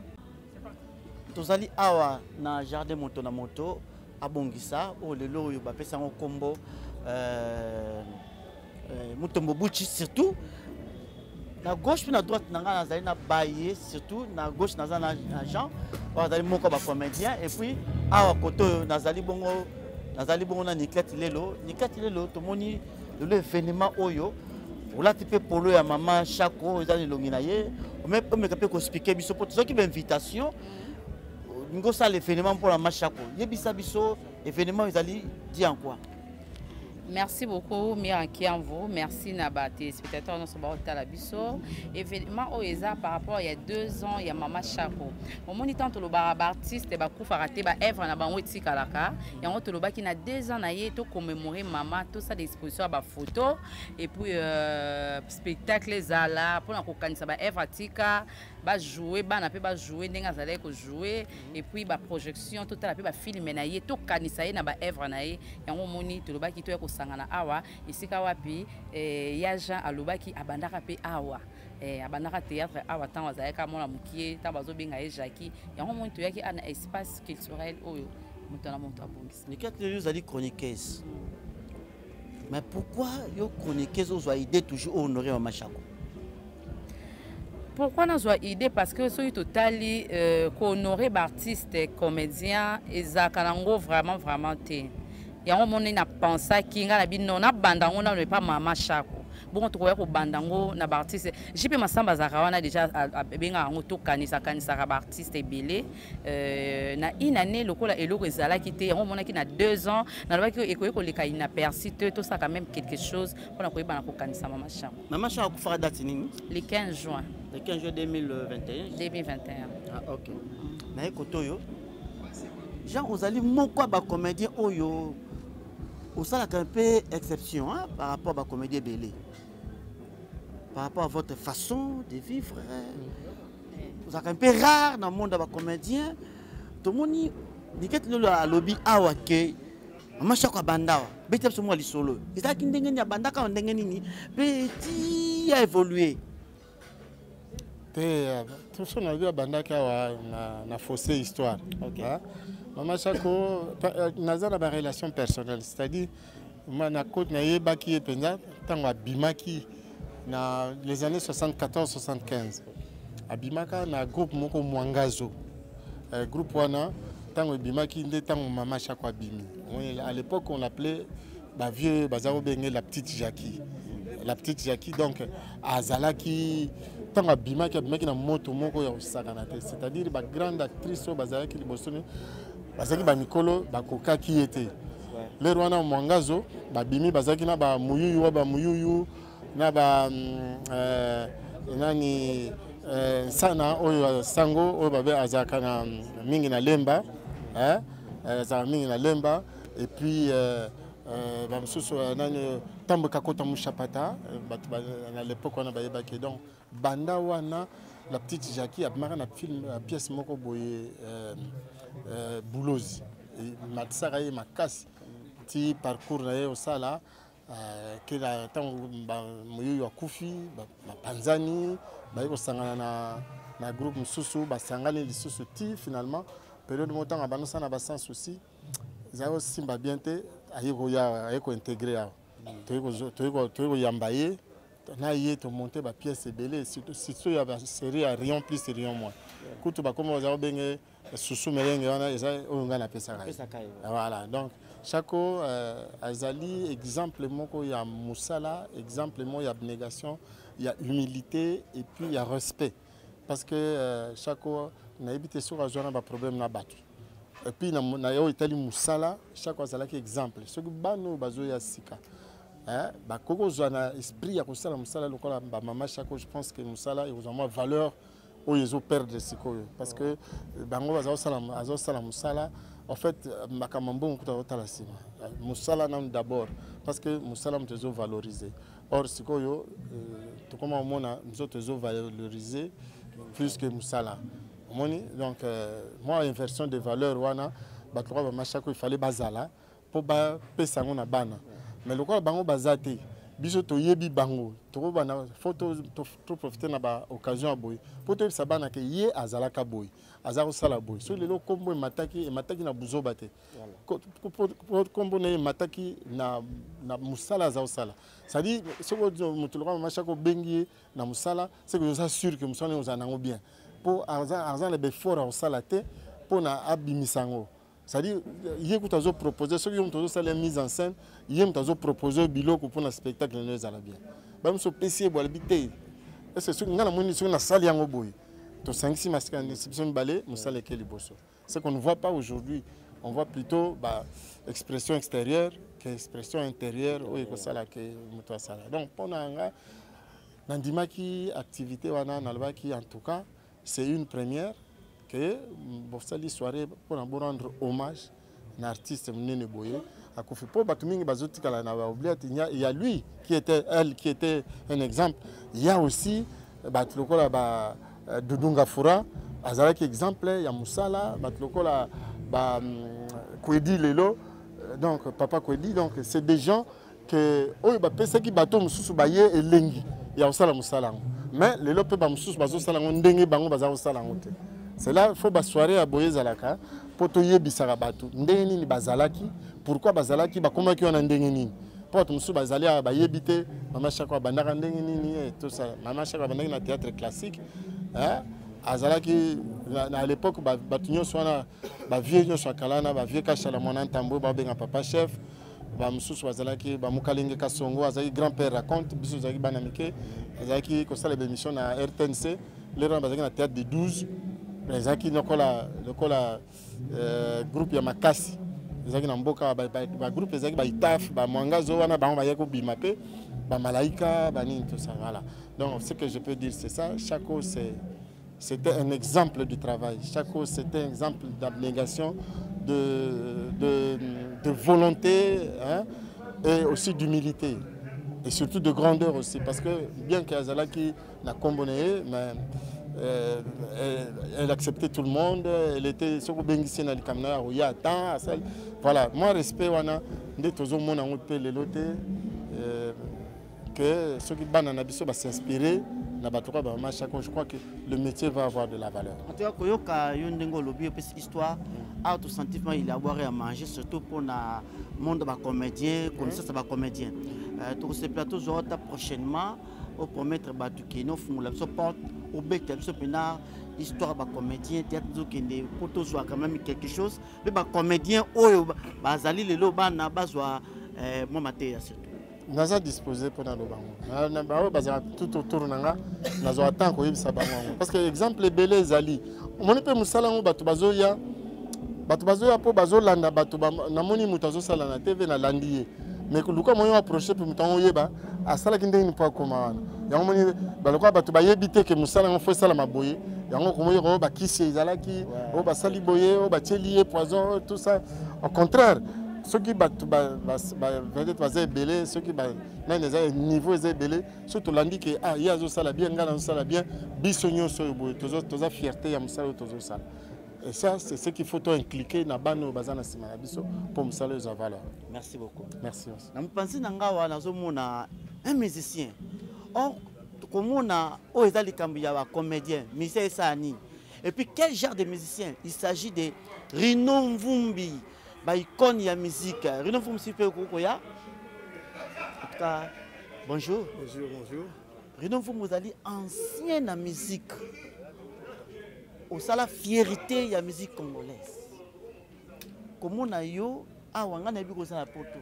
tozali awa na jardin moto na moto abongisa o lelo oyo bapesa ngo kombo Mutombo Buchi surtout na gauche puis na droite na nga nazali na baye surtout na gauche nazali na Jean bazali moko ba comédien et puis awa koto nazali bongo na Niklati lelo tomoni le événement oyo olati pe polo ya maman Chako ezali longi na ye même pe ko expliquer biso pour ceux qui invitation ngo ça l'événement pour la maman Chako yebisa biso événement ezali dit en quoi. Merci beaucoup, Miraki en vous. Merci Naba, téléspectateurs, nous sommes à la biso. Événement au ESA par rapport il y a 2 ans, il y a Maman Chako. Au moment où le bar artiste, il a fait œuvre na banweti kalaka. Il y a un autre qui a 2 ans, il a commémoré Maman, tout ça d'exposition à photo et puis spectacle zala pour la cocaïne, ça va œuvre tika, va jouer, va jouer, n'enga zala ko jouer et puis ba projection totale, puis ba film na yé, tout kanisa yé na ba œuvre na yé. Il y a un moni to le ba qui to sangana awa isika wapi ya Jean alobaki abandaka pe awa abandaka théâtre awa tant wazayaka mona mukie tant bazobenga ye Jackie yango muntu yaki ana espace culturel oyo mutana muntu abongisa Niklati lelo zali chroniqueuse mais pourquoi yo chroniqueuse ozwa idée toujours honorer Maman Chako? Pourquoi nous avons idée? Parce que ce totali honorer artiste comédien et zakalango vraiment té. Il y a un moment où on a pensé qu'il y a un bandango na pas Maman Chako. Bon, on trouve que bandango na artiste. J'ai pas samba zarawana déjà benga ngoto kanisa artiste belé. Na une année lokola elo ezala qui était un moment qui na 2 ans. Na loba ki ekoyeko leka inaperçu tout ça quand même quelque chose pour na koyeba na ko kanisa Maman Chako. Maman Chako fera date nini? Le 15 juin. Le 15 juin 2021. 2021. Ah OK. Na ekoto yo. Jean Ozali moko ba comédien oyo. Ça a un peu exception hein, par rapport à la comédie belé. Par rapport à votre façon de vivre. Vous êtes un peu rare dans le monde de la comédien. Tout le monde dit que le lobby a waké. Maman Chako bandawa. Bete sur moi li solo. Et ça qui ndenge ni banda ka ndenge ni petit a évolué. Tout ça na vu banda ka na faussé histoire. OK. Maman Chako naza na relation personnelle, c'est-à-dire moi na côte na yebaki epenza tango abimaki na les années 74-75. Abimaka na groupe moko Mwangazo. Groupe wana tango abimaki nde tango Maman Chako abimi. À l'époque on l'appelait ba vieux bazaro bengé la petite Jackie. La petite Jackie donc azalaki tango abimaki na moto moko ya osakana te, c'est-à-dire ba grande actrice o bazalaki libosoni bazaki ba mikolo bakoka ki était le rwana Mwangazo babimi bazaki na ba muyuyu na ba nani sana oyo sango oyo babe azaka na mingi na lemba za mingi na lemba et puis ba msusu nani tambo kakota mushapata à l'époque on a bayebaki donc banda wana la petite Jackie a marqué un film pièce moko boye Boulozi matsaka ye makasi ti parcours na ye osala que la temps moyo ya kufi ba panzani ba ko sangana na groupe mususu ba sangana lisusu ti finalement période montant abanosa na ba sans souci za aussi ba bien te ayeko intégrer ya to yambaye na yé to monter ba pièce belé surtout ya ba série à rayon plus rayon moins kutu ba comme za bengé susu melenge wana eza onga na pesa kai voilà donc Chako azali exemple moko ya musala exemple moko ya abnégation il y a humilité et puis il y a respect. Parce que chaque fois, on a évité sur un problème na battu. Et puis, on a eu Italie Moussala, chaque fois, c'est exemple. Ce que nous avons eu à Sika. Quand on a esprit à Moussala, maman, chaque fois, je pense que Moussala, il y a une valeur où ils ont perdu de Siko. Parce que, Moussala, en fait, Makamambo, Moussala, d'abord. Parce que Moussala, nous avons valorisé. Or, Siko, tout comme on a, nous avons valorisé plus que Moussala. Donc, moi, inversion de valeur, il fallait bazala pour payer na bana. Mais le quoi bango bazate, biso to yebi bango, to bana photo to profiter na ba occasion boy. Pour te sabana ke ye azala ka boy, azaro sala boy. So le lo kombo mataki na buzo bate. Kombo na mataki na musala azao sala. Ça dit ce que mutulwa machako bengi na musala, c'est que je suis sûr que musala nous en bien. Pour argent les efforts au salaté pour na abimisango. C'est-à-dire il y a que proposer ceux qui ont toujours la mise en scène, il y a que proposer bilo pour un spectacle les ala bien. Ba mso PC bo habiter. Est-ce que ngana moni sur na salle yango boy. To 5-6 masques en exception balai, musala ke liboso. Ce qu'on ne voit pas aujourd'hui, on voit plutôt expression extérieure que expression intérieure ou que ça là que muto sala. Donc pour na ndimaki activité wana nalbaki en tout cas c'est une première que cette soirée pour rendre hommage à un artiste Mnene Boye. Il y a lui qui était un exemple. Il y a aussi Dudunga Fura, Azalaki exemple, il y a Moussala, Kwedi Lelo, donc Papa Kwedi. Donc c'est des gens que qui bateau Moussou Baye et Lengi. Il y a Moussala Moussala. Mais les lopes Moussou Bazo Salango Ndenge Bango Bazao Salango. C'est là qu'il faut une soirée à Boye Zalaka pour te yebisara batu. Ndenge ni bazalaki. Pourquoi bazalaki ba comment qui on a ndenge ni? Pour te musu bazali à ba yebite, mama chakwa bandaka ndenge ni et tout ça. Mama chakwa bandaka na théâtre classique. Hein? Azalaki à l'époque batunyo swana ba vieux nyo swakalana ba vieux kashala mona ntambo ba benga papa chef. Ba musu bazalaki ba mukalenge kasongo azali grand-père raconte biso zaki banamike. Azalaki ko sala émission na RTNC. Les gens bazalaki na théâtre de 12. Les gens qui ont le groupe ya makasi les gens qui n'amboka ba groupe les gens qui ba itaf ba mwangazo wana ba ba yako bimape ba malaika ba ni tout ça voilà. Donc ce que je peux dire c'est ça, Chako c'était un exemple de travail, Chako c'était un exemple d'abnégation, de volonté hein, et aussi d'humilité et surtout de grandeur aussi parce que bien qu'Azala qui n'a combiné mais elle acceptait tout le monde, elle était sur Bengissi na likamna où il y a tant voilà, moi respect wana ndé tozo mona ngope lelote que ceux qui banana biso va s'inspirer na batoka ba machako, je crois que le métier va avoir de la valeur. En tout cas koyoka yondengo lobi pe histoire a tout sentiment il a boire à manger surtout pour na monde ba comédien, connaissance ba comédien. Tout ce plateau zota prochainement pour promettre Batukino, Fumula, porte au bec, histoire de comédien, théâtre de pour soit quand même quelque chose. Mais comédien, Bazali, le Loba, n'a pas mon matériel. Nous avons disposé pour nous. Tout autour de nous, nous avons parce que l'exemple est belé, Zali. On peut nous saluer, Batubazoya, Batubazoya pour Bazolanda, Batubamoni, Mutazo Salana, TV, na Landier. Mais que Luka moyo approché pour mutango yeba asala kinde ni pa koma yango moni baloko batu ba yebite ke musala ngo fo sala maboye yango ko moyo ba kisi ezalaki o ba sali boye o ba telier poison tout ça au contraire ceux qui batu ba peut-être bazé belé ceux qui ba na les niveau ezé belé surtout landi ke ah yazo sala bien ngala sala bien bisonyo so boye toza fierté ya musala tozo sala. Et ça, c'est ce qu'il faut impliquer dans le bazana Simanabiso pour me saluer aux valeurs. Merci beaucoup. Merci aussi. Je pense que nous un musicien. Or, comme on a un comédien, musicien Sani. Et puis, quel genre de musicien? Il s'agit de Rino Mvumbi, icône de la musique. Rino Mvumbi, c'est peu Kokoya. En tout cas, bonjour. Bonjour, bonjour. Rino Mvumbi, vous allez ancien la musique. Au la fierté de la musique congolaise. Comme on a eu, on a vu ça à Porto.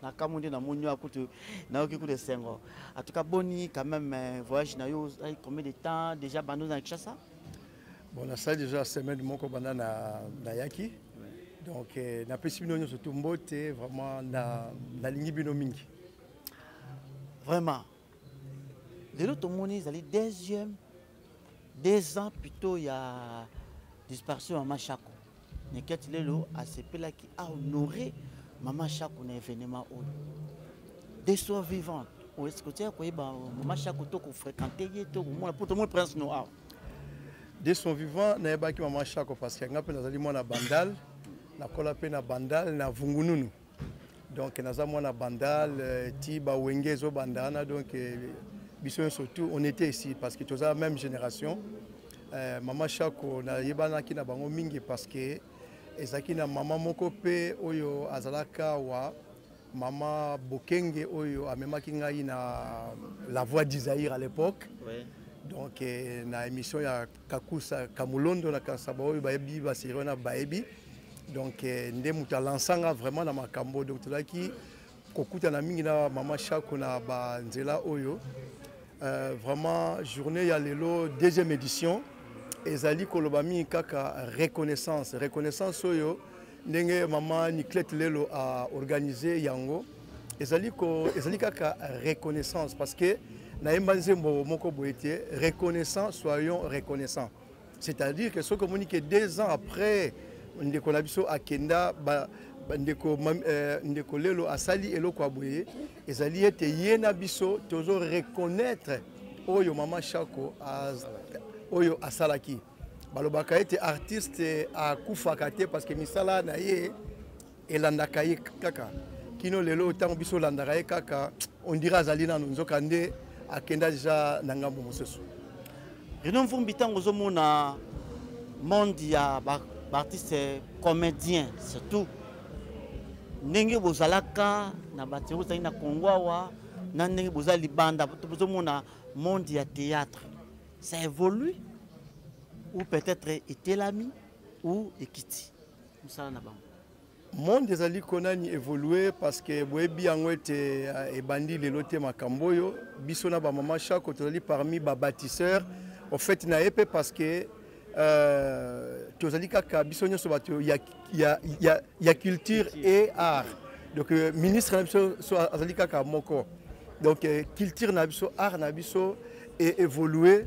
na kamundi na monyo akutu na okikude sengo. En tout cas boni quand même voyage na yo combien de temps déjà bando na Kinshasa? Bon, on a ça déjà semaine moko banda na yaki. Donc na pesi bino surtout mbote vraiment na lingi bino mingi. Vraiment. De l'autre monde ils allaient deuxième 2 ans plutôt il y a disparition à Machako. Neketi lelo a sepela qui a honoré Maman Chako na événement où des soirs vivants. Où est-ce que tu as quoi Maman Chako to ko fréquenter to pour tout le monde prince noir. Des soirs vivants na yeba ki Maman Chako parce que ngape nazali mwana bandal na kola pe na bandal na vungununu. Donc naza mwana bandal ti ba wengezo bandana donc biso surtout on était ici parce que tous la même génération. Maman Chako na yebana ki na bango mingi parce que ezaki na mama moko pe oyo azalaka wa mama Bokenge oyo amemaki ngai na la voix d'Isaïr à l'époque. Oui. Donc na émission ya Kakusa Kamulondo na Kasaba oyo baebi ba sirona baebi. Donc nde muta lansanga vraiment na makambo donc tolaki kokuta na mingi na Maman Chako na ba nzela oyo. Vraiment journée ya lelo deuxième édition. Ezali kolobami kaka reconnaissance oyo ndenge Maman Niclette Lelo a organisé yango ezali kaka reconnaissance parce que na embanzembo moko boete reconnaissant soyons reconnaissants, c'est-à-dire que ce communiqué 2 ans après ndeko na biso akenda ndeko Lelo asali eloko aboye ezali ete yena biso tozo reconnaître oyo Maman Chako oyo asalaki balobaka ete artiste akufaka te parce que misala na ye elandaka ye kaka kino lelo tango biso landaka ye kaka on dira azali nanu nzoka nde akenda deja na ngambo mosusu. Renon Vumbi tango ozomona monde ya artiste comédien surtout ndenge bozalaka na bato bozali na Kongo awa na ndenge bozali banda bozomona monde ya théâtre. Ça évolue ou peut-être était l'ami ou ekiti. Monde des ali konani évolué parce que boebi yango ete ebandi lelo te makambo yo biso na ba Maman Chako tozali parmi ba bâtisseurs en fait na epé parce que tozali kaka biso nyoso bato ya culture et art. Donc ministre na biso so azali kaka moko. Donc culture na biso art na biso et évolué.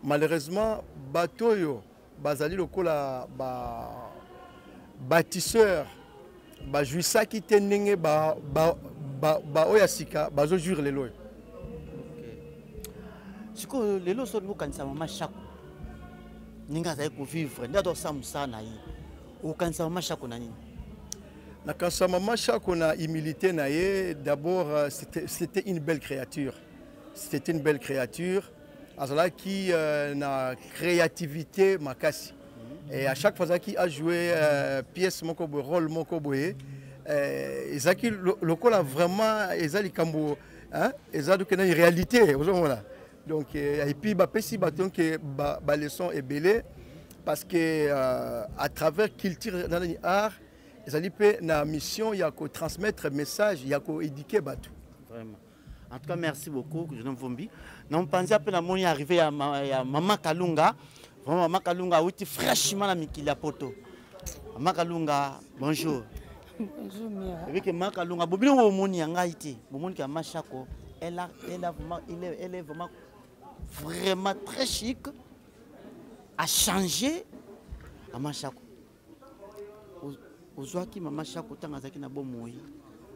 Malheureusement, Batoyo, Bazali lokola bâtisseur, jouissa qui tenenge oyasika, bazo jure les lois. Si que les lois sont nous quand ça Maman Chako, ninga za ko vivre, ndado samusa na yi. O quand ça Maman Chako nani. Na quand ça Maman Chako na humilité na ye, d'abord c'était une belle créature. C'était une belle créature. Azala qui na créativité makasi et à chaque fois qui a joué pièce moko bo rôle moko boye ezaki lokola vraiment ezali kambo hein ezadu que na réalité ozomona donc et puis ba pesi baton que ba leçon est belé parce que à travers culture dans l'art ezali pe na mission ya ko transmettre message ya ko éduquer batu vraiment. En tout cas, merci beaucoup, Jean Vumbi. Nous pensons que la monnaie arrivée à Maman Kalunga. Vraiment, Maman Kalunga, oui, fraîchement la Mikila Poto. Maman Kalunga, bonjour. Bonjour, Mia. Avec Maman Kalunga, Bobino Omoni en Haïti, Bobino qui a Maman Chako, elle est vraiment très chic, à changer à Maman Chako. Aujourd'hui, Maman Chako, tant que na bomoi,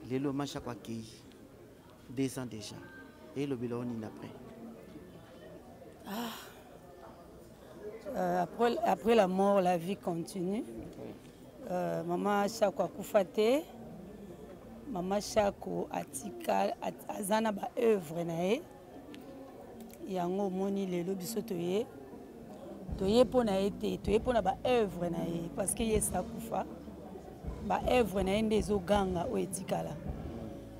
les lois Maman Chako accueilli. 2 ans déjà. Et le bilan est après. Après la mort, la vie continue. Maman Chako a koufate. Maman Chako atika azana ba œuvre nae. Yango moni lelo biso toye. Toye pona été, toye pona ba œuvre nae parce que yesa kufa. Ba œuvre nae ndezo ganga o etikala.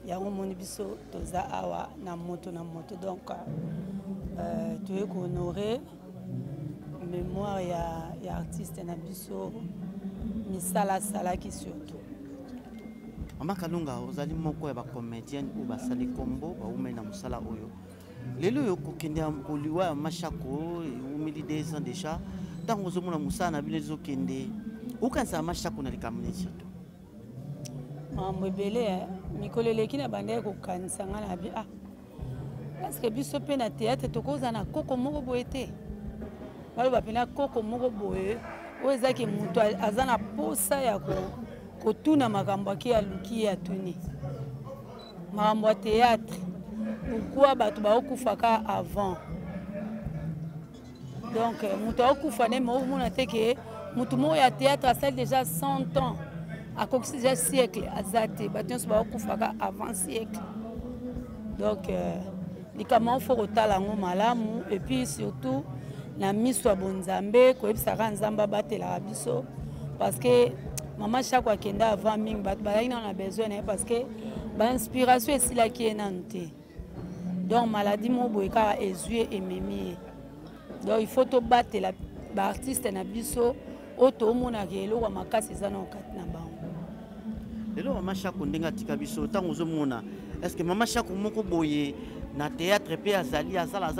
Yango moni biso toza awa na moto donc tu es honoré mémoire ya artiste na biso misala sala qui surtout. Mama Kalunga ozali moko ya ba comédienne ou ba sali combo ba umena musala oyo. Lelo yo kokende koliwa mashako umili 2 ans déjà. Tango zomona musala na bile zo kende. Ukansa mashako na likamune surtout. Mbebele mikolo eleki na banda kokanisa nga na bi parce que biso pe na théâtre tokoza na koko moko boye te baloba pena koko moko boye oyo ezaki moto aza na posa ya kotuna makambo ake aluki ya tuni makambo ya théâtre pourquoi bato baokufaka avant donc moto aokufa nde maomona te ke moto moko ya théâtre asali déjà 100 ans akokisi déjà siècle aza te bato nyonso baokufaka avant siècle donc likambo faut kotala yango malamu et puis surtout na miso ya bonzambe koyebisaka nzambe abatelaka biso parce que mama chaque akenda avant mingi bato bazalaki nano na besoin na ye parce que bainspiration esilaki ye nanu te donc maladie moko boye kaka ezwi ememi ye donc il faut tobatela baartiste na biso oyo toomonaka eloko ya makasi eza na okati na bango lelo mama Chako ndenge atika biso ntango ozomona est-ce que mama Chako moko boye na théâtre pe azali asala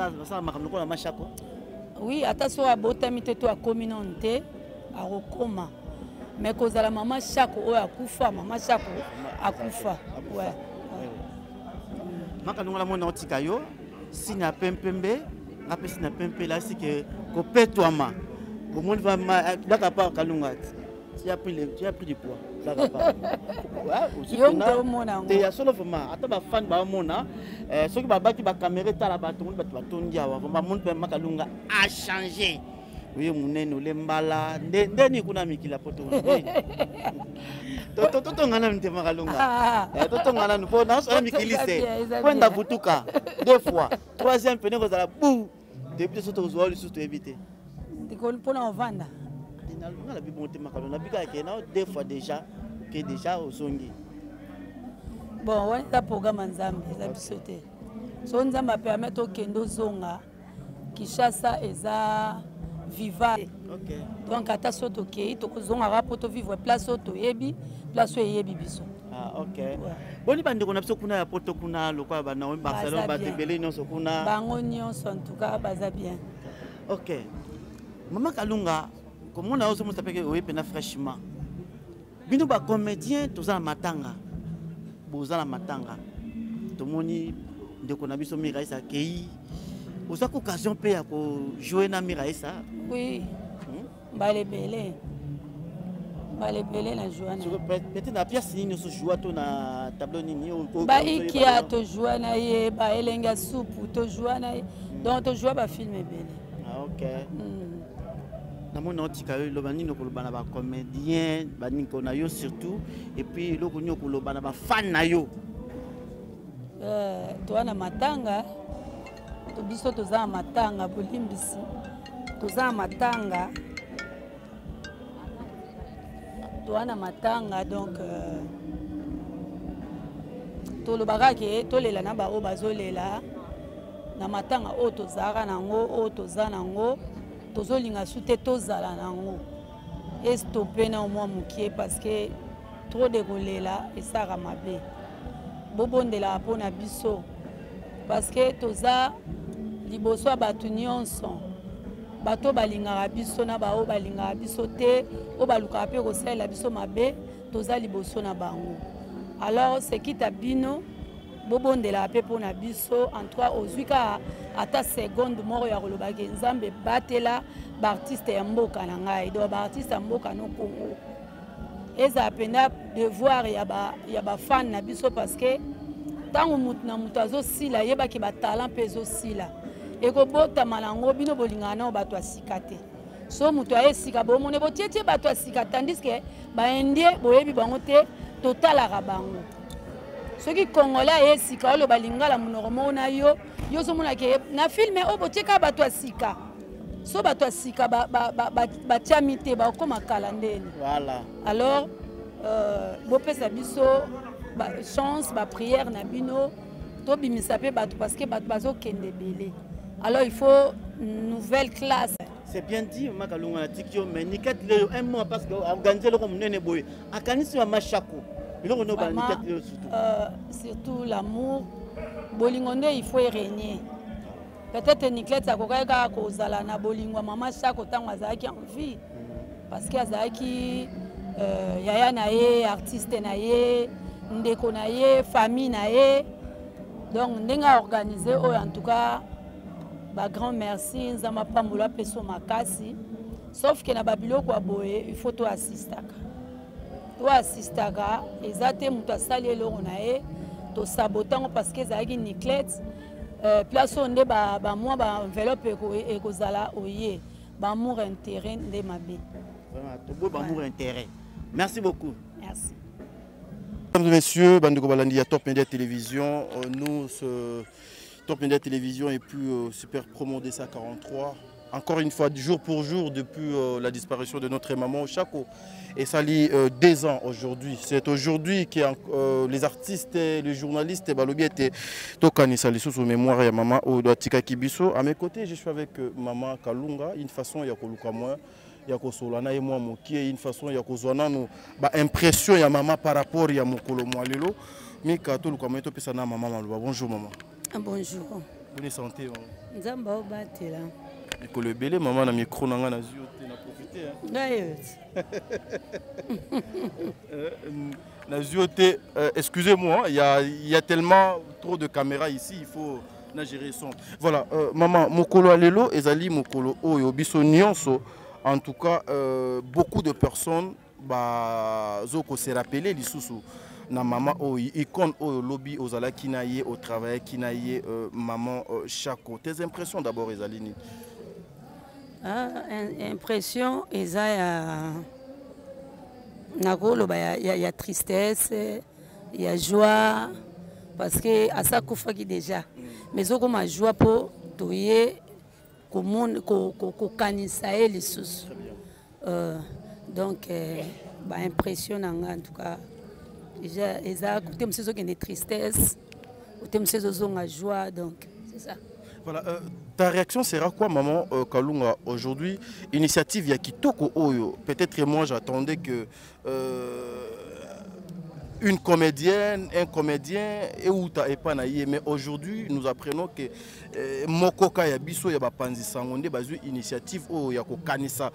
makambo lokola mama Chako oui ata so abotami te to akomi nano te akokoma mais kozala mama Chako oyo akufa mama Chako akufa ouais. Makalunga mona otika yo sina pempembe ngape sina pempe la sike kopetwama bomoni va daka pa Kalunga tu as pris du poids daka pa ouais te ya solo vraiment ata ba fan ba mona soki ba baki ba caméra tala ba to ba tondi awa ba mon pe Makalunga a changé oui munene ole mbala ndeni kuna mikila poto toto ngana mte Makalunga toto ngana no na so mikilise kwenda butuka 2 fois 3e pene ko zala bou depuis soto zo ali soto éviter dikol pona ovanda dinalunga la bimonte Makalunga bika ke na 2 fois déjà que déjà ozongi bon wani ta programme nzambe za bisote so nzambe permettre okendo zonga Kishasa eza viva okay. Donc ata soto kei to zonga rapoto vivre place soto yebi place yebi biso okay boni bande kona biso kuna ya poto kuna lokwa bana Barcelone batebele nyonso kuna bango nyonso en tout cas baza bien okay mama Kalunga komona ozo mutapeke oyepe na fraîchement bino ba comédien tozala matanga bozala matanga tomoni ndeko na biso Miraisa kei oza ko occasion pe ya ko jouer na Miraisa oui balebele na joana peut-être na pièce nini so joua to na tableau nini ba ikia to joua na ye ba elenga soupe to joua na ye donc to joua ba film ebele okay na mona otika yo loba nini ko loba na ba comédien ba niko na yo surtout et puis loko nyo ko loba na ba fan na yo to ana matanga to biso to za matanga bolimbisi to za matanga to ana matanga donc to lobaka ke to lela na ba o bazolela na matanga o to zara nango o to za nango tozolinga sute tozala nango estope na mwa mukie parce que trop de kolela esaka mabe bobondela mpona biso parce que toza liboso ya bato nyonso bato balingaka biso na bao balingaka biso te o balukaka mpe kosalela biso mabe toza liboso na bango alors sekita bino bobondela mpe mpona biso en tout cas ozwi kaka ata seconde moko ya kolobaki nzambe batela baartiste ya mboka na ngai donc baartiste ya mboka no Congo ezala mpena devoir ya bafane na biso parce que ntango mutu na mutu azosila yebaki batalent mpe ezosila ekobotama nango bino bolingaka nao bato ya sika te so mutu ayesika bomone botietie bato ya sika tandis ke baindie boyebi bango te totalaka bango soki congolais ayesika oloba lingala monoko moko na yo ozomonake na filme oyo botieka bato ya sika so bato ya sika batiami te bakoma kala ndeni alors bopesa biso chance baprière na bino tobimisa mpe bato parce que bato bazokende ebele alors il faut nouvelle classe. C'est bien dit Makalunga na tikio mais nikati leo un mois parce que organiser le comme nene boy akanisi wa mashako surtout l'amour bolingo nde il faut régner. Peut-être Niclette akoka kozala na bolingo maman chaque temps azalaki en vie parce que azalaki yaya na ye artiste na ye ndeko na ye famille na ye donc ndenga organisé en tout cas ba grand merci nzama pambola peso makasi sauf que na babiloko aboye il faut to assistaka ezate mutu asali eloko na ye to sabotango parce que ezalaki Niclette place onde bamwa baenveloppe ekozala oye bamour intérêt nde mabe. Bamour intérêt. Merci beaucoup. Merci. Mesdames et messieurs, Bandeko Balandi à Top Media Télévision, nous, Top Media Télévision et puis Super Promo DSA 43. Encore une fois, jour pour jour, depuis la disparition de notre maman Chako. Et ça lit 2 ans aujourd'hui. C'est aujourd'hui que les artistes et les journalistes et Balobi étaient tokani sali sous mémoire et maman Odoatika Kibiso. À mes côtés, je suis avec maman Kalunga. Une façon, il y a Koluka moi, il y a Kosolana et moi Moki. Une façon, il y a Kozwana nous impression il y a maman par rapport à Mokolo Moalelo. Mais Kato Lukamoy to pesana maman Maluba. Bonjour maman. Bonjour. Bonne santé. Nzamba obatela. Que le belé maman na micro nanga na ziote na profiter na ziote excusez-moi il y a tellement trop de caméras ici il faut na gérer son voilà maman mokolo alelo ezali mokolo oyo biso nyonso en tout cas beaucoup de personnes zoko se rappeler lisusu na maman oyo icône oyo lobby ozala kinaye au travail kinaye maman Chako. Tes impressions d'abord ezali ni impression eza il y a tristesse, il y a joie parce que asa kufaki déjà mais oko ma joie pour toyer komon ko kanisa e lisusu donc impression en tout cas déjà eza côté monsieur qui de tristesse côté monsieur zonga joie donc c'est ça. Voilà, ta réaction sera quoi, maman Kalunga, aujourd'hui? Initiative Yakitoko Oyo. Peut-être moi j'attendais que une comédienne, un comédien, et Outa et Panaye. Mais aujourd'hui, nous apprenons que Mokoka Yabiso Yabapanzi Sangonde, bazu initiative Oyo Yako Kanisa,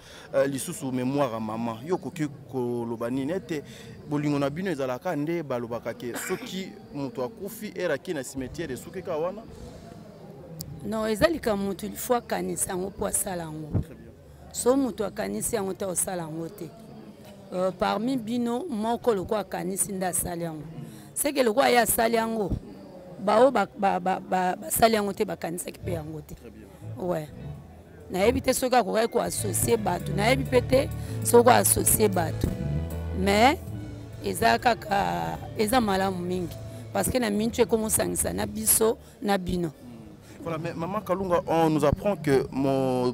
l'issue mémoire à maman. Yoko Kolobani nete, Bolingona Bino Zalaka Nde, Balobakake, Soki, Moutoua Koufi, Eraki na cimetière de Soukekawana. Non, ezalika mutu il faut kanisa ngo po sala ngo. So mutu akanisi yango ta osala ngo te. Parmi bino moko loko akanisi nda sala yango. C'est que loko ya sala yango. Bao ba sala yango te bakanisa ki pe yango te. Ouais. Na ebite soka ko associer batu, na ebi pete soko associer batu. Mais ezaka eza malamu mingi parce que na mintu comme sangisa na biso na bino. Voilà, mais maman Kalunga, on nous apprend que mon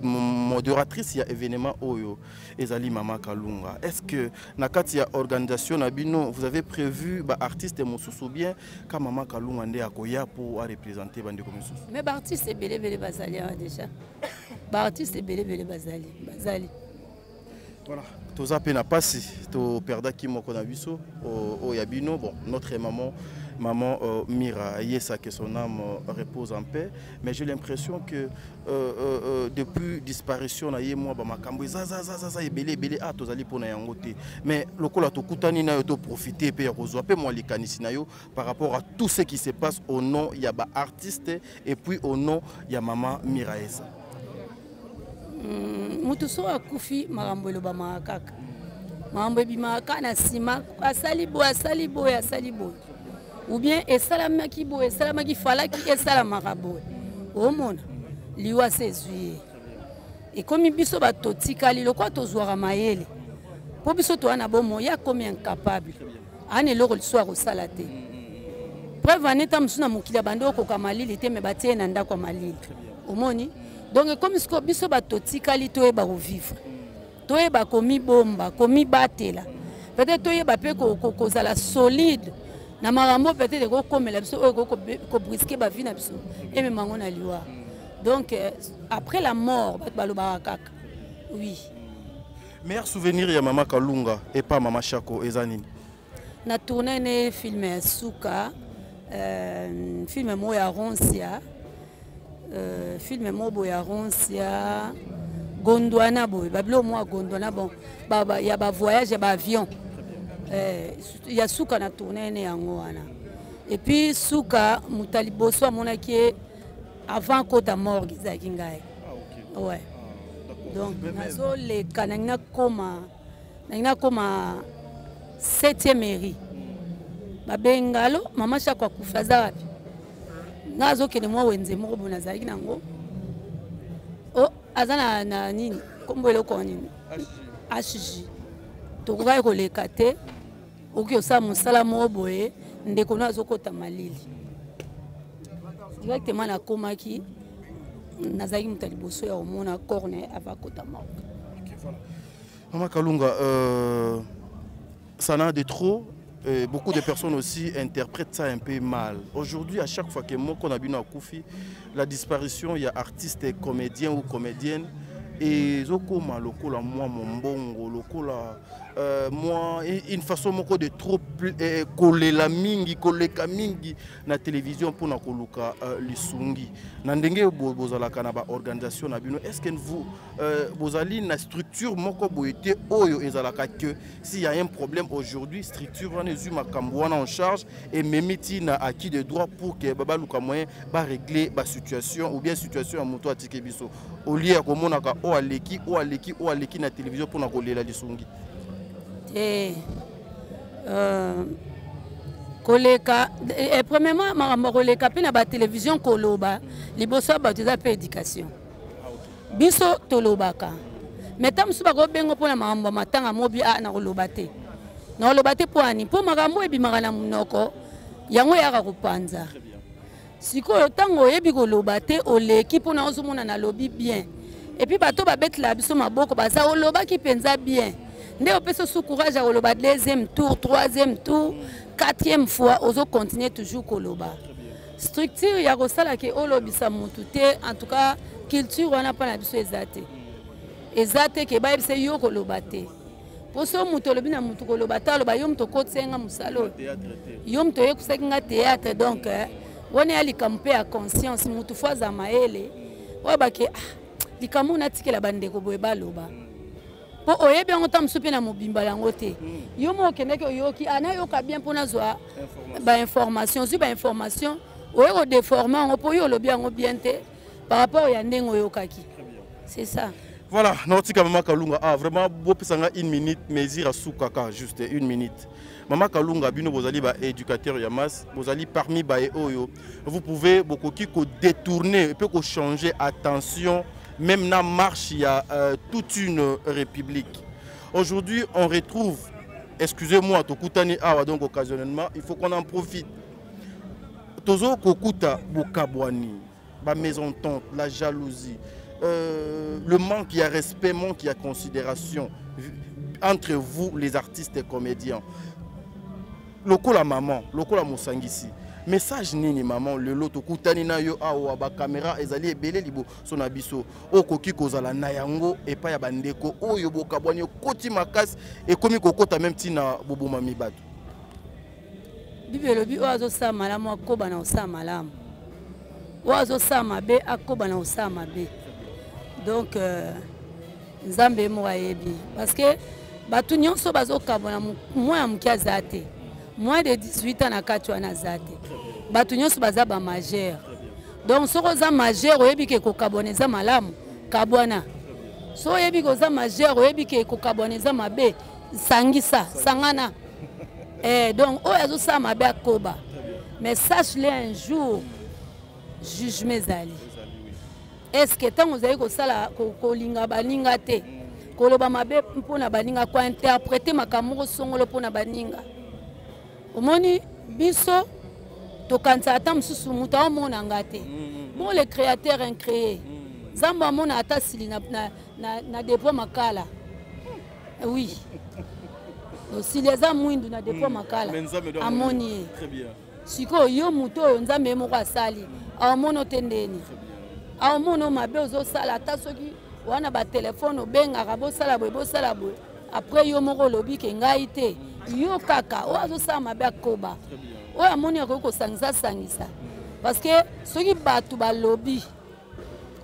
modératrice, il y a événement Oyo, Ezali Maman Kalunga. Est-ce que Nakati ya organisation Nabino, vous avez prévu artiste Moussou bien quand Maman Kalunga ande akoya pour représenter bande comme Moussou? Mais artiste est belé bazali déjà. Artiste est belé bazali. Voilà, toza pena passi, to perda ki moko na biso o yabino, bon, notre maman Mira Yesa, que son âme repose en paix, mais j'ai l'impression que depuis disparition na moi makambo za belé a tozali pona yangote, mais lokola to kutani na yo to profiter pe ya kozwa pe moi likanisi na yo par rapport à tout ce qui se passe au nom ya ba artiste et puis au nom ya maman Mira Yesa. Mutu so akufi marambo lo ba makaka marambo bi makaka na sima asali bo ou bien esalamaki bo esalamaki falaki esalamaka bo omona liwa sezui et comme biso bato tikali lokwa tozwaka mayele po biso to ana bomo ya comme incapable ane loko le soir au salate preuve aneta msuna mokila bando ko kamalili te me batie na ndako malili omoni. Donc comme ce que biso bato tikali to eba vivre to eba komi bomba komi batela peut-être to eba pe ko zala solide na marambo peut-être ko komela biso ko brisquer ba vie na biso et même mango na liwa. Donc après la mort baloba kaka oui. Meilleur souvenir ya maman Kalunga et pas maman Chako ezanini. na tourné ne film ya Suka, film mo ya Ronsia, film mo bo ya Ronsia, Gondwana boy, bablo mo Gondwana bon, baba ya ba voyage ba avion. Ya Suka na tourné ne yango wana. Et puis Suka mutali boso mona ki avant kota morgue za kingai. Ah OK. Ouais. Donc nazo le kananga koma 7e mairie. Babengalo mama shakwa kufaza wapi. Nazo kene mwa wenze moko bona zaki nango. Oh azana na nini? Kombole ko nini? HG. Tokuba ko le kate. Oki osa musala mo boye ndeko nazo kota malili. Directement na komaki nazaki mutali boso ya omona corne avakota moko. OK voilà. Maman Kalunga, ça n'a de trop. Beaucoup de personnes aussi interprètent ça un peu mal. Aujourd'hui, à chaque fois que moi qu'on a vu dans Koufi, la disparition, il y a artistes et comédiens ou comédiennes. Et Zokoma, lokola moi mon bongo, lokola moi une façon moko de trop coller la mingi, coller kamingi na télévision pour na koluka lisungi. Na ndenge bozala kana ba organisation na bino. Est-ce que vous bozali na structure moko boyete oyo ezalaka que s'il y a un problème aujourd'hui, structure wana ezuma kambwana en charge et memiti na acquis de droit pour que baba luka moyen ba régler ba situation ou bien situation à moto atike biso. Au lieu ya komonaka o aleki na télévision pour na kolela lisungi. Koleka premièrement makambo koleka pe na ba télévision koloba liboso ba tuza pe éducation. Biso tolobaka. Metam suba ko bengo pona makambo matanga mobi na koloba te. Na koloba te po ani po makambo ebimaka na munoko yango yaka kopanza. Sikoyo tango yebi koloba te oleki pona ozomona na lobi bien. Et puis bato babetela biso maboko baza oloba ki penza bien. Nde opeso sous courage à oloba deuxième tour, troisième tour, quatrième fois ozo continuer toujours koloba. Structure ya kosala ke olobisa mutu te, en tout cas culture wana pa na biso ezate. Ezate ke ba ebise yo koloba te. Poso mutu olobi na mutu koloba ta oloba yo mutu kotenga musalo. Yo mutu yekusenga théâtre donc wone ali kampe ya conscience mutu faza maele. Oba ke likamu na tikela bandeko boye baloba. Po oyebi yango ta musupe na mobimba yango te. Yo mo kende ke yoki ana yoka bien pona zwa ba information, zu ba information oyo déformer yango po yo lobi yango bien te par rapport ya ndengo yokaki. C'est ça. Voilà, Nautika Maman Kalunga, vraiment beau pesanga 1 minute mesure à soukaka juste 1 minute. Maman Kalunga bino bozali ba éducateur yamas, bozali parmi ba oyo. Vous pouvez beaucoup qui détourner, peut ko changer attention. Même dans la marche, il y a toute une république. Aujourd'hui, on retrouve, excusez-moi, Tokutani Awa, donc occasionnellement, il faut qu'on en profite. Tozo Kokuta Bokabwani, la maison-tante, la jalousie, le manque de respect, manque de considération entre vous, les artistes et comédiens. Loko la maman, loko la mosangisi. Message nini maman le loto kutani na yo awa ba caméra ezali ebele libo sona biso okoki kozala na yango epa ya bandeko oyo bokabwani koti makasi ekomi kokota même tina boboma mibatu bibelo bi oazo sa malamu akoba na osa malamu oazo sa mabe akoba na osa mabe donc nzambe mo ayebi parce que batu nyonso bazo kabona moi mukia zate moins de 18 ans na katwa na zate batu nyonso baza ba majeur donc soko za majeur oyebi ke ko kaboneza malamu kabwana so oyebi ko za majeur oyebi ke ko kaboneza mabe sangisa sangana donc o yazo sa mabe akoba mais sache-le un jour jugement zali est-ce que tant vous avez ko sala ko linga baninga te ko loba mabe mpona baninga ko interpréter makamoko songolo mpona baninga omoni biso to kanza ata mususu muta omona ngate bon les créateurs incréés zamba mona ata sili na dépôt makala oui si les amwindu na dépôt makala amoni très bien siko yo muto yo nzambe moko asali amono tendeni amono mabe ozo sala ata soki wana ba téléphone obenga bo sala bo après yo moko lobi ke ngai te yo kaka oyo azosala mabe akoba oyo amoni akoki kosangisa parce que soki bato balobi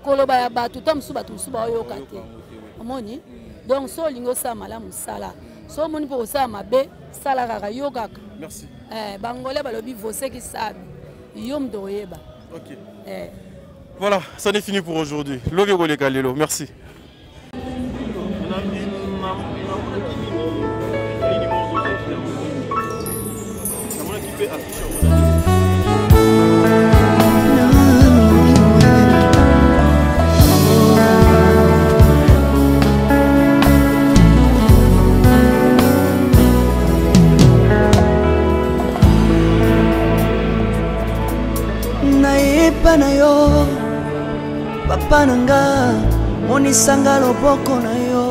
koloba ya bato ta mosusu bato mosusu baoyoka te omoni donc so olingi osala malamu sala so omoni mpo kosala mabe sala kaka yo kaka bangolais balobi voseki sabi yo moto oyeba. Voilà, ça n'est fini pour aujourd'hui. Lobby les Kalelo, merci. Nayepa na yo papa nanga monisanga loboko na yo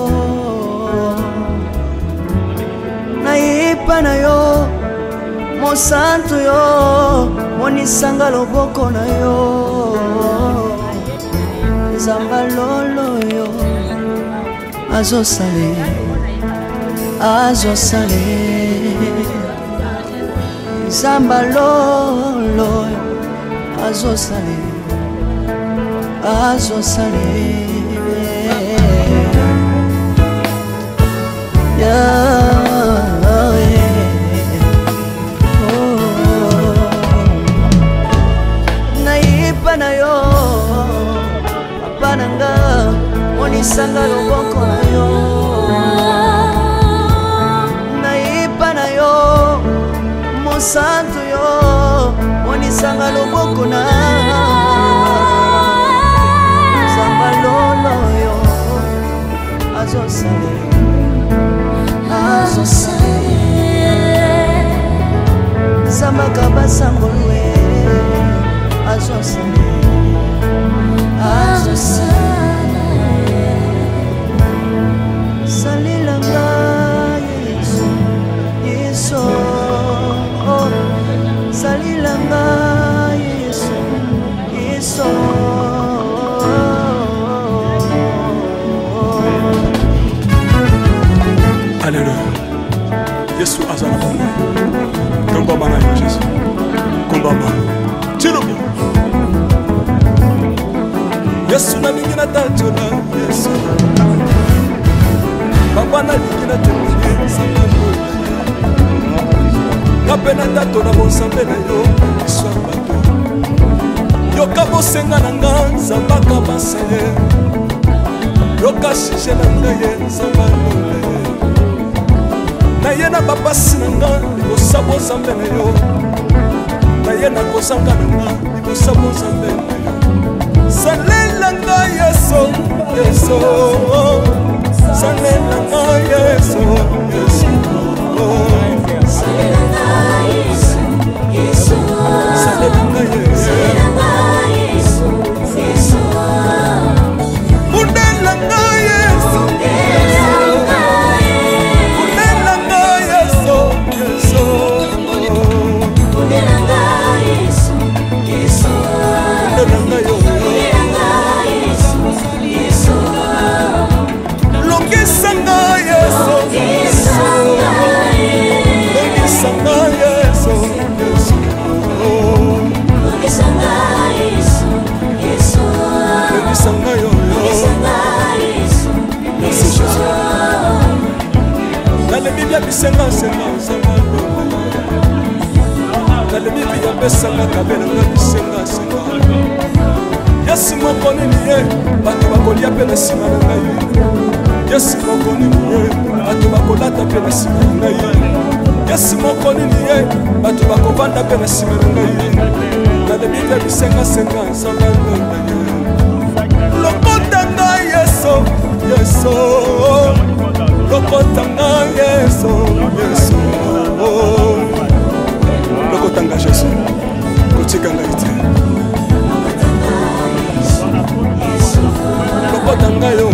nayepa na yo mosantu yo monisanga loboko na yo zamba lolo yo azosale zamba lolo azosale nayipa na yo papa nanga monisanga loboko na yo nayipa na yo mosantu yo monisanga loboko na zamba lolo yo azosale zamba kabasangolwe azosale salilanga yesu salilanga yesu Alléluia. Yesu azala bongo. Komba bana yo Jésus. Komba bana. Tiro bien. Yesu na mingi na tatona Yesu. Papa na mingi na tatona Yesu. Kapena tatona bonsambe na yo Yesu bato. Yoka bosenga na nga zambaka basaye. Yoka shishe na ngaye zambalo. Naye na babasi na nga libosabo zambe na yo naye na kozanga na nga libosabo zambe na yo salela nga yeso yeso salela nga yeso yeso salela nga yeso yeso salela nga yeso yeso mundela nga yeso Senga senga senga Kale bibi ya besanga kabela na senga senga Yesu mokoni niye batu bakolia pe na sima na ngai Yesu mokoni niye batu bakolata pe na sima na ngai Yesu mokoni niye batu bakovanda pe na sima na ngai Kale bibi ya senga senga senga Lokotanga Yesu Yesu Lokotanga Yesu Yesu Lokotanga Yesu Kotikanga ite Lokotanga yo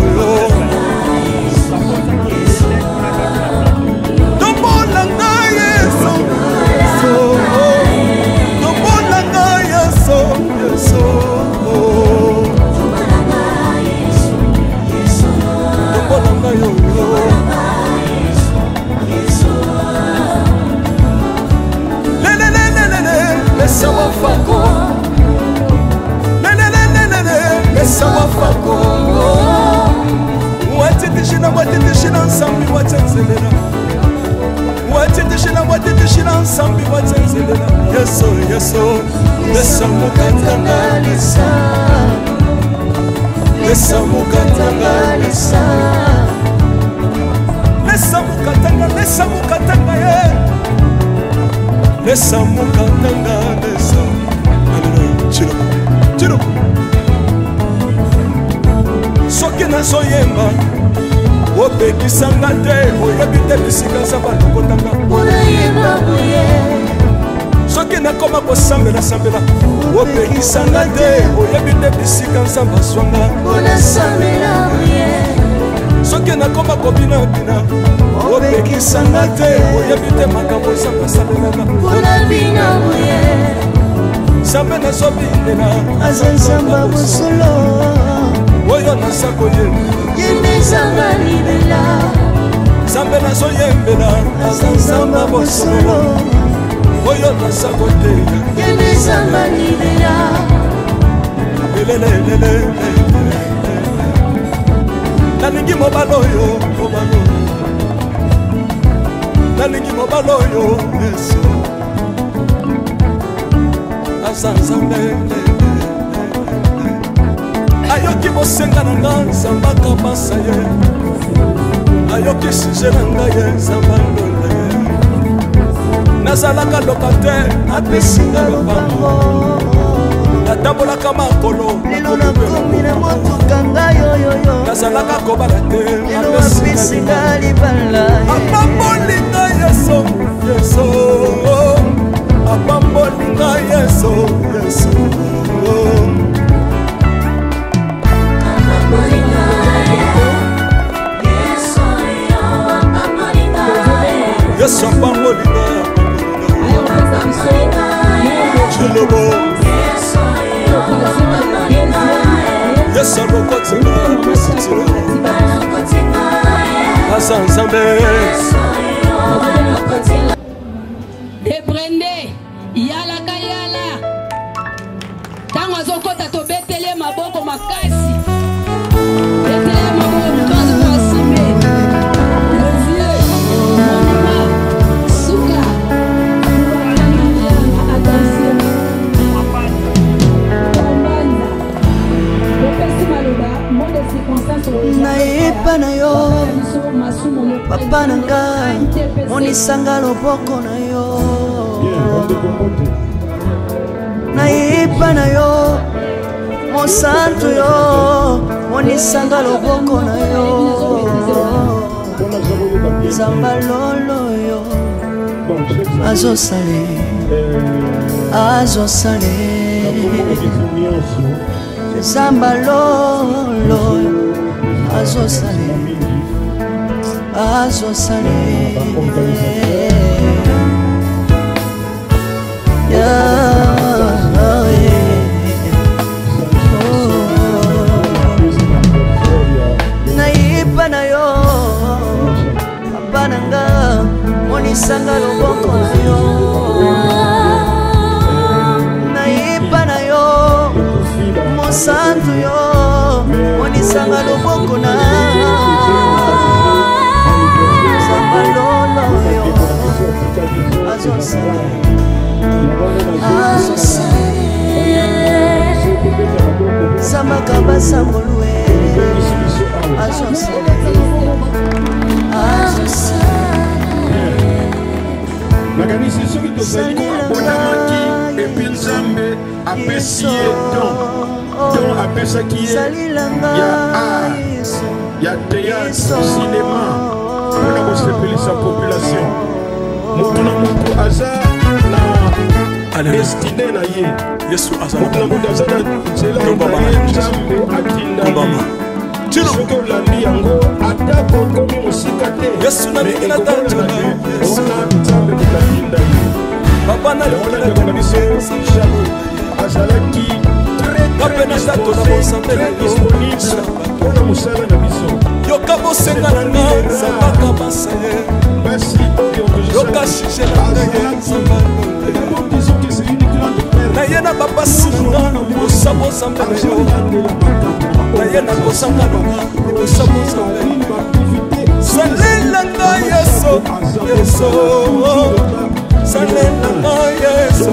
Dombolanga Yesu Dombolanga Yesu Yesu Dombolanga yo yeso yeso lesa mukatanga lesa lesa mukatanga lesa lesa mukatanga lesa mukatanga ye lesa mukatanga lesa haleluya chiro chiro soki nazoyemba opekisanga te oyebi te bisika nzambe alokotanga unayemba boye soki nakoma kosambela sambela opekisanga te oyebi te bisika nzambe azwanga unasambela boye soki nakoma kobinabina opekisanga te oyebi te makambo nzambe asambelaka unabina boye nzambe nazobindela aza nzamba bosolo oyo naza koyemba yembe nzamba libela nzambe nazoyembela aza nzamba bosolo oyo naza koteya yembe nzamba libela lelelelele nalingi mobala oyo mobala nalingi mobala oyo yesu aza nzambe ayoki bosenga na nga nzamba kabasa ye ayoki suje na ngai ye nzamba ndonda ye nazalaka lokatere apesinga lopango natambolaka makolo lelo nakomi na motuka ngai oyoyo nazalaka kobala te lelo apesinga libala apambolinga yeso yeso apambolinga yeso yeso yesu apambolinga chilobo yesu alokotinga mesitilo aza nzambe deprende yalaka yala ntango azokota tobetele maboko makasi betele maboko moto azokasime levie monima suka atansie kombanza bopesi maloba mo de circonstance nayepa na yo papa na ngai monisanga loboko na yo nayepa na yo mosantu yo monisanga loboko na yo nzamba lolo yo azosale azosale nzamba lolo azosale azosale nayipa na yo papa na nga monisanga loboko na yo nayipa na yo mosantu yo monisanga loboko na nzamba lolo yo azosale Samaka Sambolue azosale nakanisi soki tozali kokabonamaki epi nzambe apesi ye don apesaki ye ya art ya théâtre cinéma mpona kosepelisa population motu na motu aza na destine na ye yesu aza motu na motu aza na nzela na ye nzambe atinda soki olandi yango ata kokomi mosika te yesu nalingi natanzela ona nzambe kotatinda ye papa nalingi biso azalaki ngape nasato na bosambela disponible mpona mosala na biso yoka bosenga na nga nzambaka basa ye basi oyo yoka shije na nga ye nzamba na ye na bapasi na nga libosa bosambela yo na ye na kosanga na nga libosa bosambela salela nga yeso yeso salela nga Yesu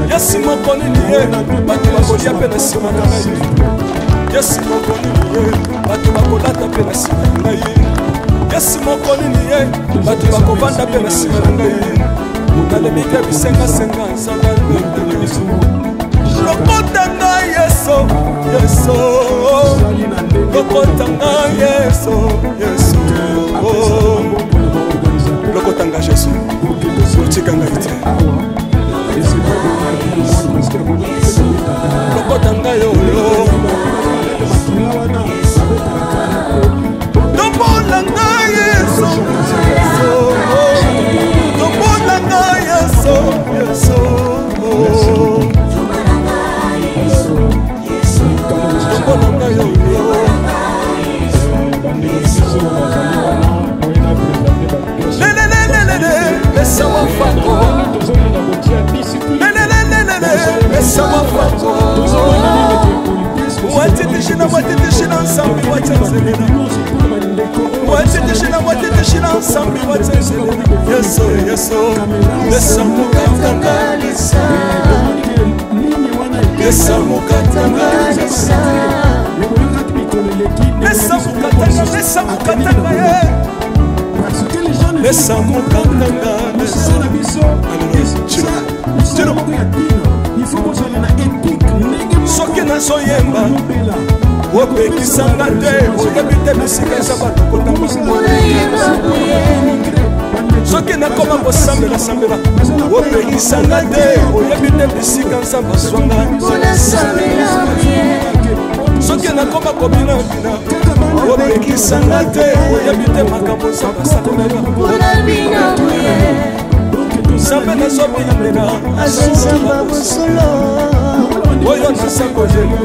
Yes, mon connu, bato bakolia pe na sima na ngai. Yes, mon connu, bato bakolata pe na sima na ngai. Yes, mon connu, bato bakovanda pe na sima na ngai. Nalemi pe bisenga senga nsanga Yesu. Lokota ngai Yesu, Yesu. Lokota ngai Yesu, Yesu. Lokota ngai Yesu. Utika ngai te. Lokotanga yo Lobolanga Yesu Lobolanga Yesu Yesu Lobolanga yo Laisse moi Laisse-moi moitié de Chine ensemble, moitié de Chine ensemble, moitié de Chine. Yes, yes, laisse-moi katanga, laisse-moi katanga, laisse-moi katanga, laisse-moi katanga, laisse-moi katanga, il faut que je sois soki nazoyemba opekisanga te oyebi te bisika eza bato kotanga soki nakoma kosambela opekisanga te oyebi te bisika nzambe azwanga soki nakoma kobina opekisanga te oyebi te makambo nzambe asalelaka nzambe nazobinamela azonzamba bosolo oyo nasakozela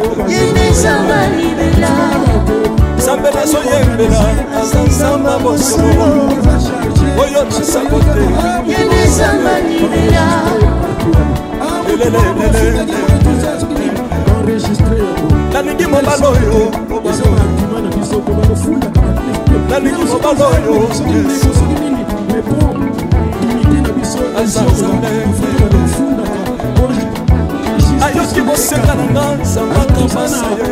nzambe nazoyembela azonzamba bosolo oyo nasakotela nalingi mobala oyo nalingi mobala oyo ayoki bosenga na nga nzambaka masa ye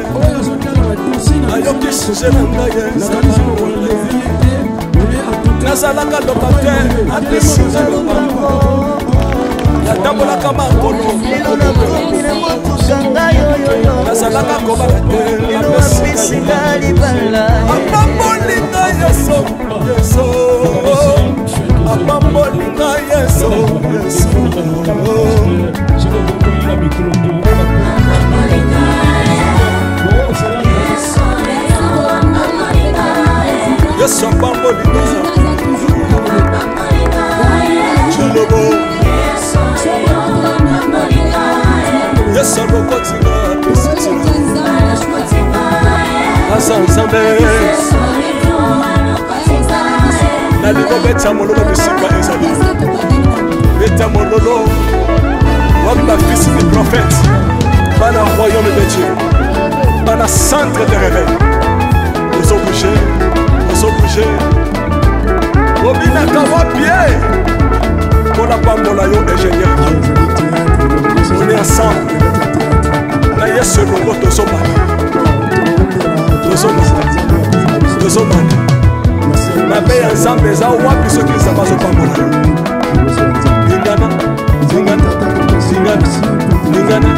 ayoki suje na nga ye nazalaka loba te apesinga lobango natambolaka makolo nazalaka kobala te apesinga apambolinga yeso yeso apambolinga yeso yeso yeso apambolinga chilobo yeso lokotinga asa nzambe nalingo beta mololo bisika ezali beta mololo wamba fils de prophète bana royaume de Dieu bana centre de réveil ozo bouger obinaka wa pied pour la pambola yo ingénieur on est ensemble na yesu longo tozomana mabe ya nzambe eza wapi soki nzambe azopambola lingana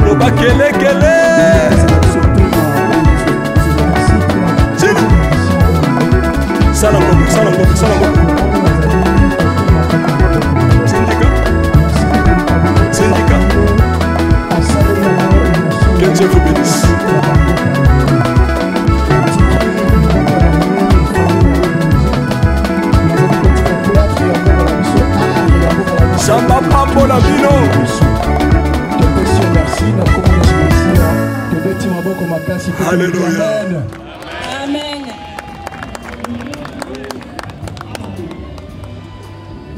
loba kelekele participer. Alléluia. Amen. Amen.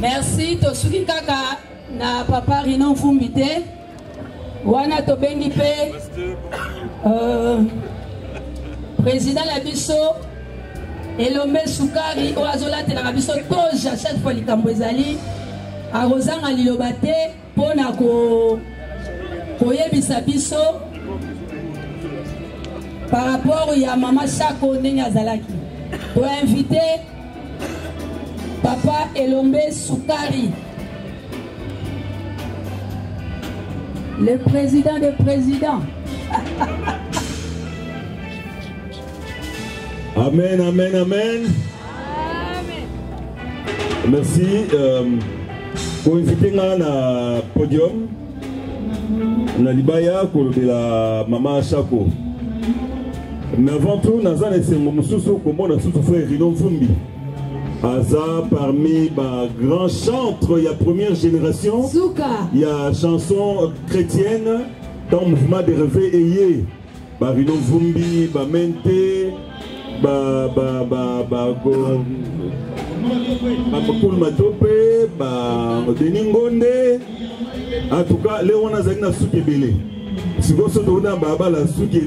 Merci tosuki kaka na papa Rino Mfumbite wana tobengi pe président la biso Elombe Sukari oazolatela biso toja chaque fois likambo ezali arozanga liloba te mpona koyebisa biso par rapport ya mama Chako ndenge azalaki toinvite Papa Elombe Sukari, le président des présidents. Amen, amen, amen. Merci. Pour inviter na podium, na libaya pour la maman Chako. Mais avant tout, nous avons essayé de frère Rino Mfumbi. Aza parmi les grands chantres, il y a première génération, il y a chanson chrétienne dans le mouvement de réveil ayé. Rino Mfumbi, Mente, Koul Matope, Deningonde. En tout cas, les on a zagna souki belé. Si vous êtes là, la souki,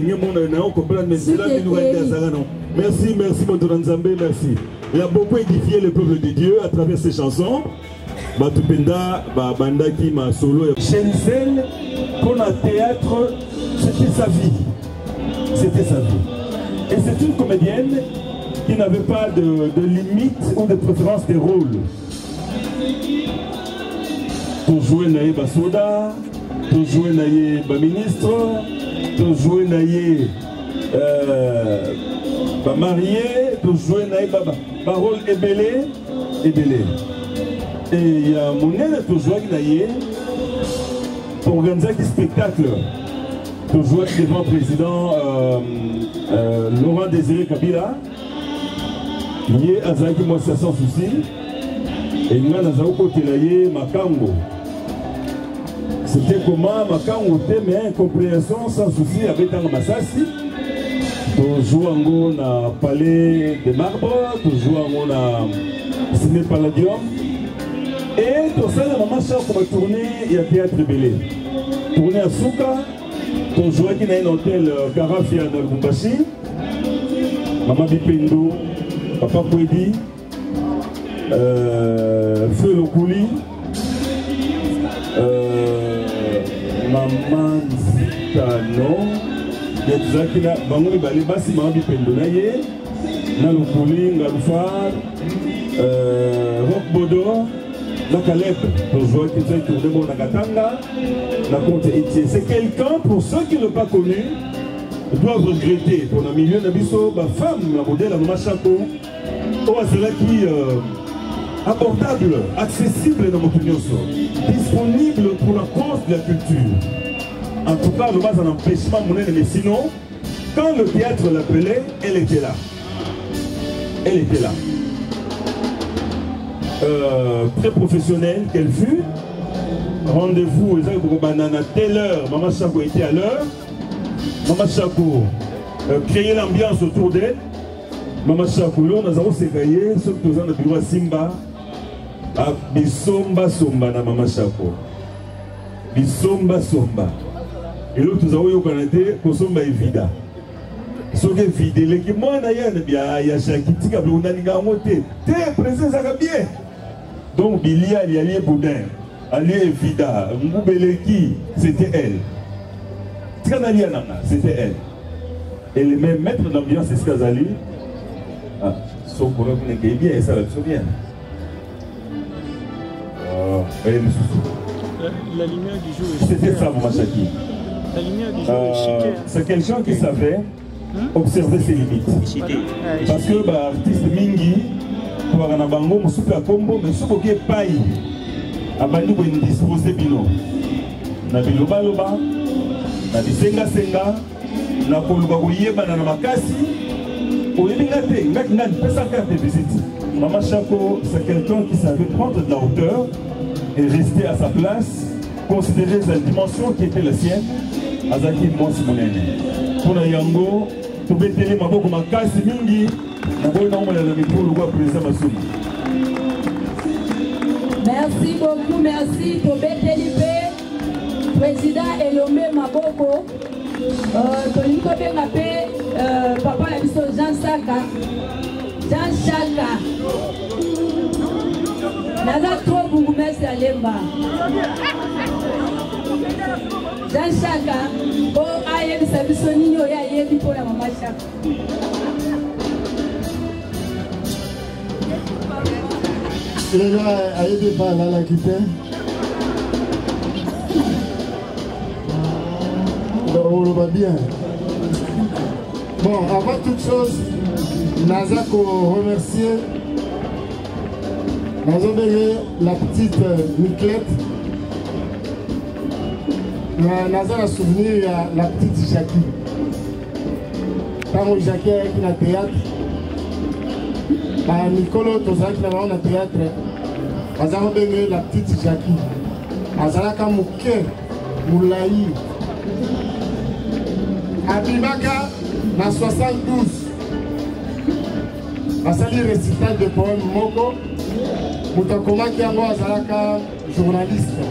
merci, merci, Motoranzambe, merci. Il a beaucoup édifié le peuple de Dieu à travers ses chansons. Batupenda, Bandaki, ma solo. Shenzhen, pour le théâtre, c'était sa vie. C'était sa vie. Et c'est une comédienne qui n'avait pas de limite ou de préférence des rôles. Pour jouer Naye Basoda, pour jouer Naye Ministre, pour jouer Naye marié, pour jouer Naye Parole Ebélé. Et il y a mon aide pour jouer Naye pour organiser un spectacle. Pour jouer devant le président Laurent Désiré Kabila. Il y a Azaki Mossa sans souci. Et il y a Nazako Telaye Makango. C'était comment Makango mais incompréhension sans souci avec un Massassi. Tu joues en na Palais de Marbre, tu joues en Ciné Palladium. Et tu sais, la maman Chako va tourner, il y a théâtre belé. Tourner à Souka, tu joues qui dans un hôtel Carafia de Lubumbashi. Maman Bipendo, Papa Pouedi, Feu Lokouli, Maman Zitano. Zakina bango ibali basi mabi pendo na ye na Lokuli Ngalufar Rock Bodo na Caleb pour jouer qui fait tourner mon Nakatanga na Comte Etier. C'est quelqu'un pour ceux qui ne l'ont pas connu doivent regretter pour le milieu de biso ba femme la modèle Maman Chako qui abordable, accessible dans mon opinion, disponible pour la cause de la culture. En tout cas, le bas un empêchement, mais sinon, quand le théâtre l'appelait, elle était là. Elle était là. Très professionnelle qu'elle fut. Rendez-vous, à telle heure, Maman Chako était à l'heure. Maman Chako créait l'ambiance autour d'elle. Maman Chako, nous avons sécaillé, surtout dans le bureau Simba. Bisomba Somba na Maman Chako. Bisomba Somba. Et l'autre, nous avons eu au Canada, Kosomba et Vida. Ce qui est vide, l'équipe, moi, il y a Chakiti, on a dit, t'es présent, ça va bien. Donc, Bilia, il y a lié Boudin, allié Vida, Moubeleki, c'était elle. C'était elle. Et le même maître d'ambiance, c'est ce qu'elle a lu. Ah, son problème n'est bien, et ça va très bien. La lumière du jour est c'était ça, Maman Chaki. La lumière du jour est chiquée. C'est quelqu'un qui savait observer ses limites. Parce que l'artiste Mingi, pour avoir un bango, je suis à Combo, mais je suis pas à Bani pour disposer bino. Na biloba loba, na bisenga senga, na koluba kuyeba na makasi. Oyebingate, ngaki pesa carte de visite. Maman Chako, c'est quelqu'un qui savait prendre de la hauteur et rester à sa place, considérer la dimension qui était la sienne. Azaki Monsimonene. mpona yango tobeteli maboko makasi mingi nakoki naomona na mikolo kwa président Masumu. Merci beaucoup, merci tobeteli pe président Elomé maboko tolingi kobenga pe papa na biso Jean Chaka naza trop bourgmestre ya Lemba Jean Chaka po ayebisa biso nini oyo ayebi mpona mama Chaka. Les gars, aidez pas là la quitter. On le va bien. Bon, avant toute chose, Nazako remercier. Nazako la petite Niclette. Nazako a souvenir à la petite Jackie. Quand Jackie est dans le théâtre, Nicolo tozalaki na bango na théâtre baza kobengeli la petite Jackie azalaka moke molai abimaka na 72 basali récital de poème moko moto akomaki yango azalaka journaliste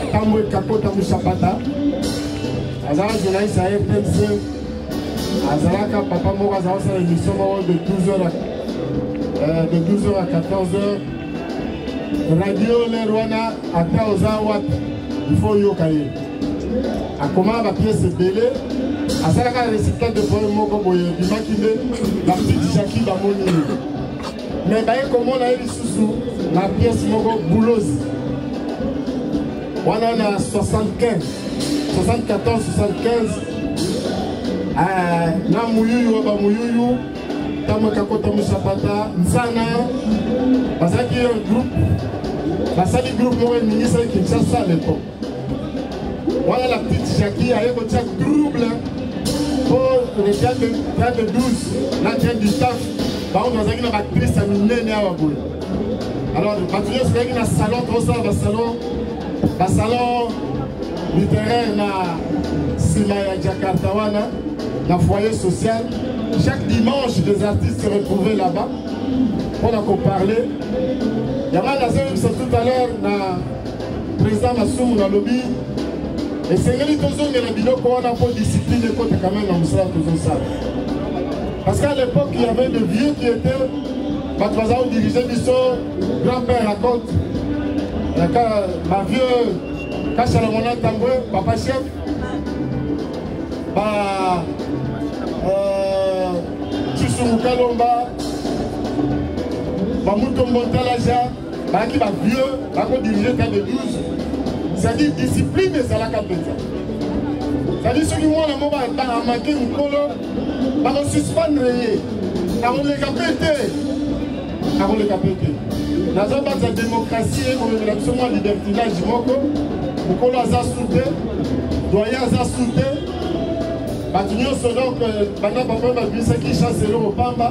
ntango ekakota moshapata azalaka journaliste ya RTNC azalaka papa moko azalaka osala émission moko de 12h à 14h. Radio Lerwana ata oza wat il faut yokaye. A comment la pièce belé a salaka récital de poème moko boye bimakinde la petite Jackie bamoni. Mais baye comment la lisusu la pièce moko boulouse. Wana na 75 74 75 na muyuyu ba muyuyu Tamo Kakota Moussapata, Nzana, Basaki un groupe, Basaki groupe moi ministre qui Kinshasa à l'époque. Voilà la petite Jackie, avec un trouble pour le théâtre de 12, la théâtre du taf, on a une actrice à Miné Néawaboué. Alors, le bâtiment c'est un salon, tout ça, salon littéraire na Simaya Jakartawana, dans le foyer social. Chaque dimanche, des artistes se retrouvaient là-bas. On a parlé. Il y avait tout à l'heure, le président Massoum dans le lobby. Et c'est que les gens qu'on a pour discipline de côté quand même dans le salon. Parce qu'à l'époque, il y avait des vieux qui étaient. Patrazao dirigeait du son, grand-père raconte. Ma vieux, Kachalamona Tamboué, papa chef. Mukalomba, Bamuto Montalaja, Baki va vieux, Bako dirigé de 12. C'est-à-dire discipline et ça la capte. C'est-à-dire ceux qui vont la mobile, à manquer une colo, Bako suspendre, avant les capéter. Avant les capéter. Dans un bas de démocratie, on a absolument libertinage, Moko, Mukolo a soudé, doyen a soudé. Batinyo donc pendant papa m'a dit ce qui chasse le Pamba.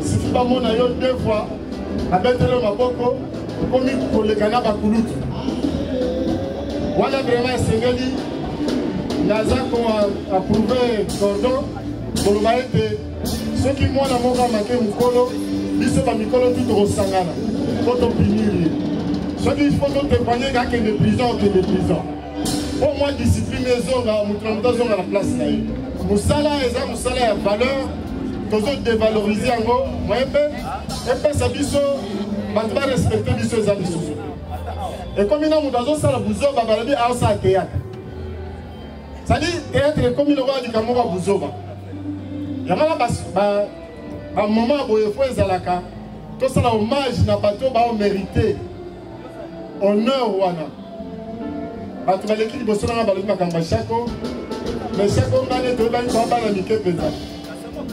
Si tu pas mon aïe 2 fois, avec le maboko, comme pour les canards à Koulout. Voilà vraiment Sénégali. Naza qu'on a approuvé Gordon pour le maïté. Ceux qui m'ont à mon gars manqué Mukolo, ils sont à Mikolo tout au Sangana. Quand on finit. Ceux qui font témoigner qu'il y a des prisons, qu'il y a des prisons. Au moins discipline les hommes, à la place. Moussala et Moussala a valeur, toujours dévaloriser en gros. Moi, et puis ça biso, on va respecter les abisso. Et comme il y a un dans ça, la bouzo, on va aller à ça théâtre. Ça dit, théâtre, comme il y a du Kamora Bouzo. Il y a un moment où il faut les alaka. Tout ça, l'hommage n'a pas tout mérité. Honneur, Wana. Tu vas l'écrire pour cela, Chako. Mais Chako, on a des trucs qui sont pas dans le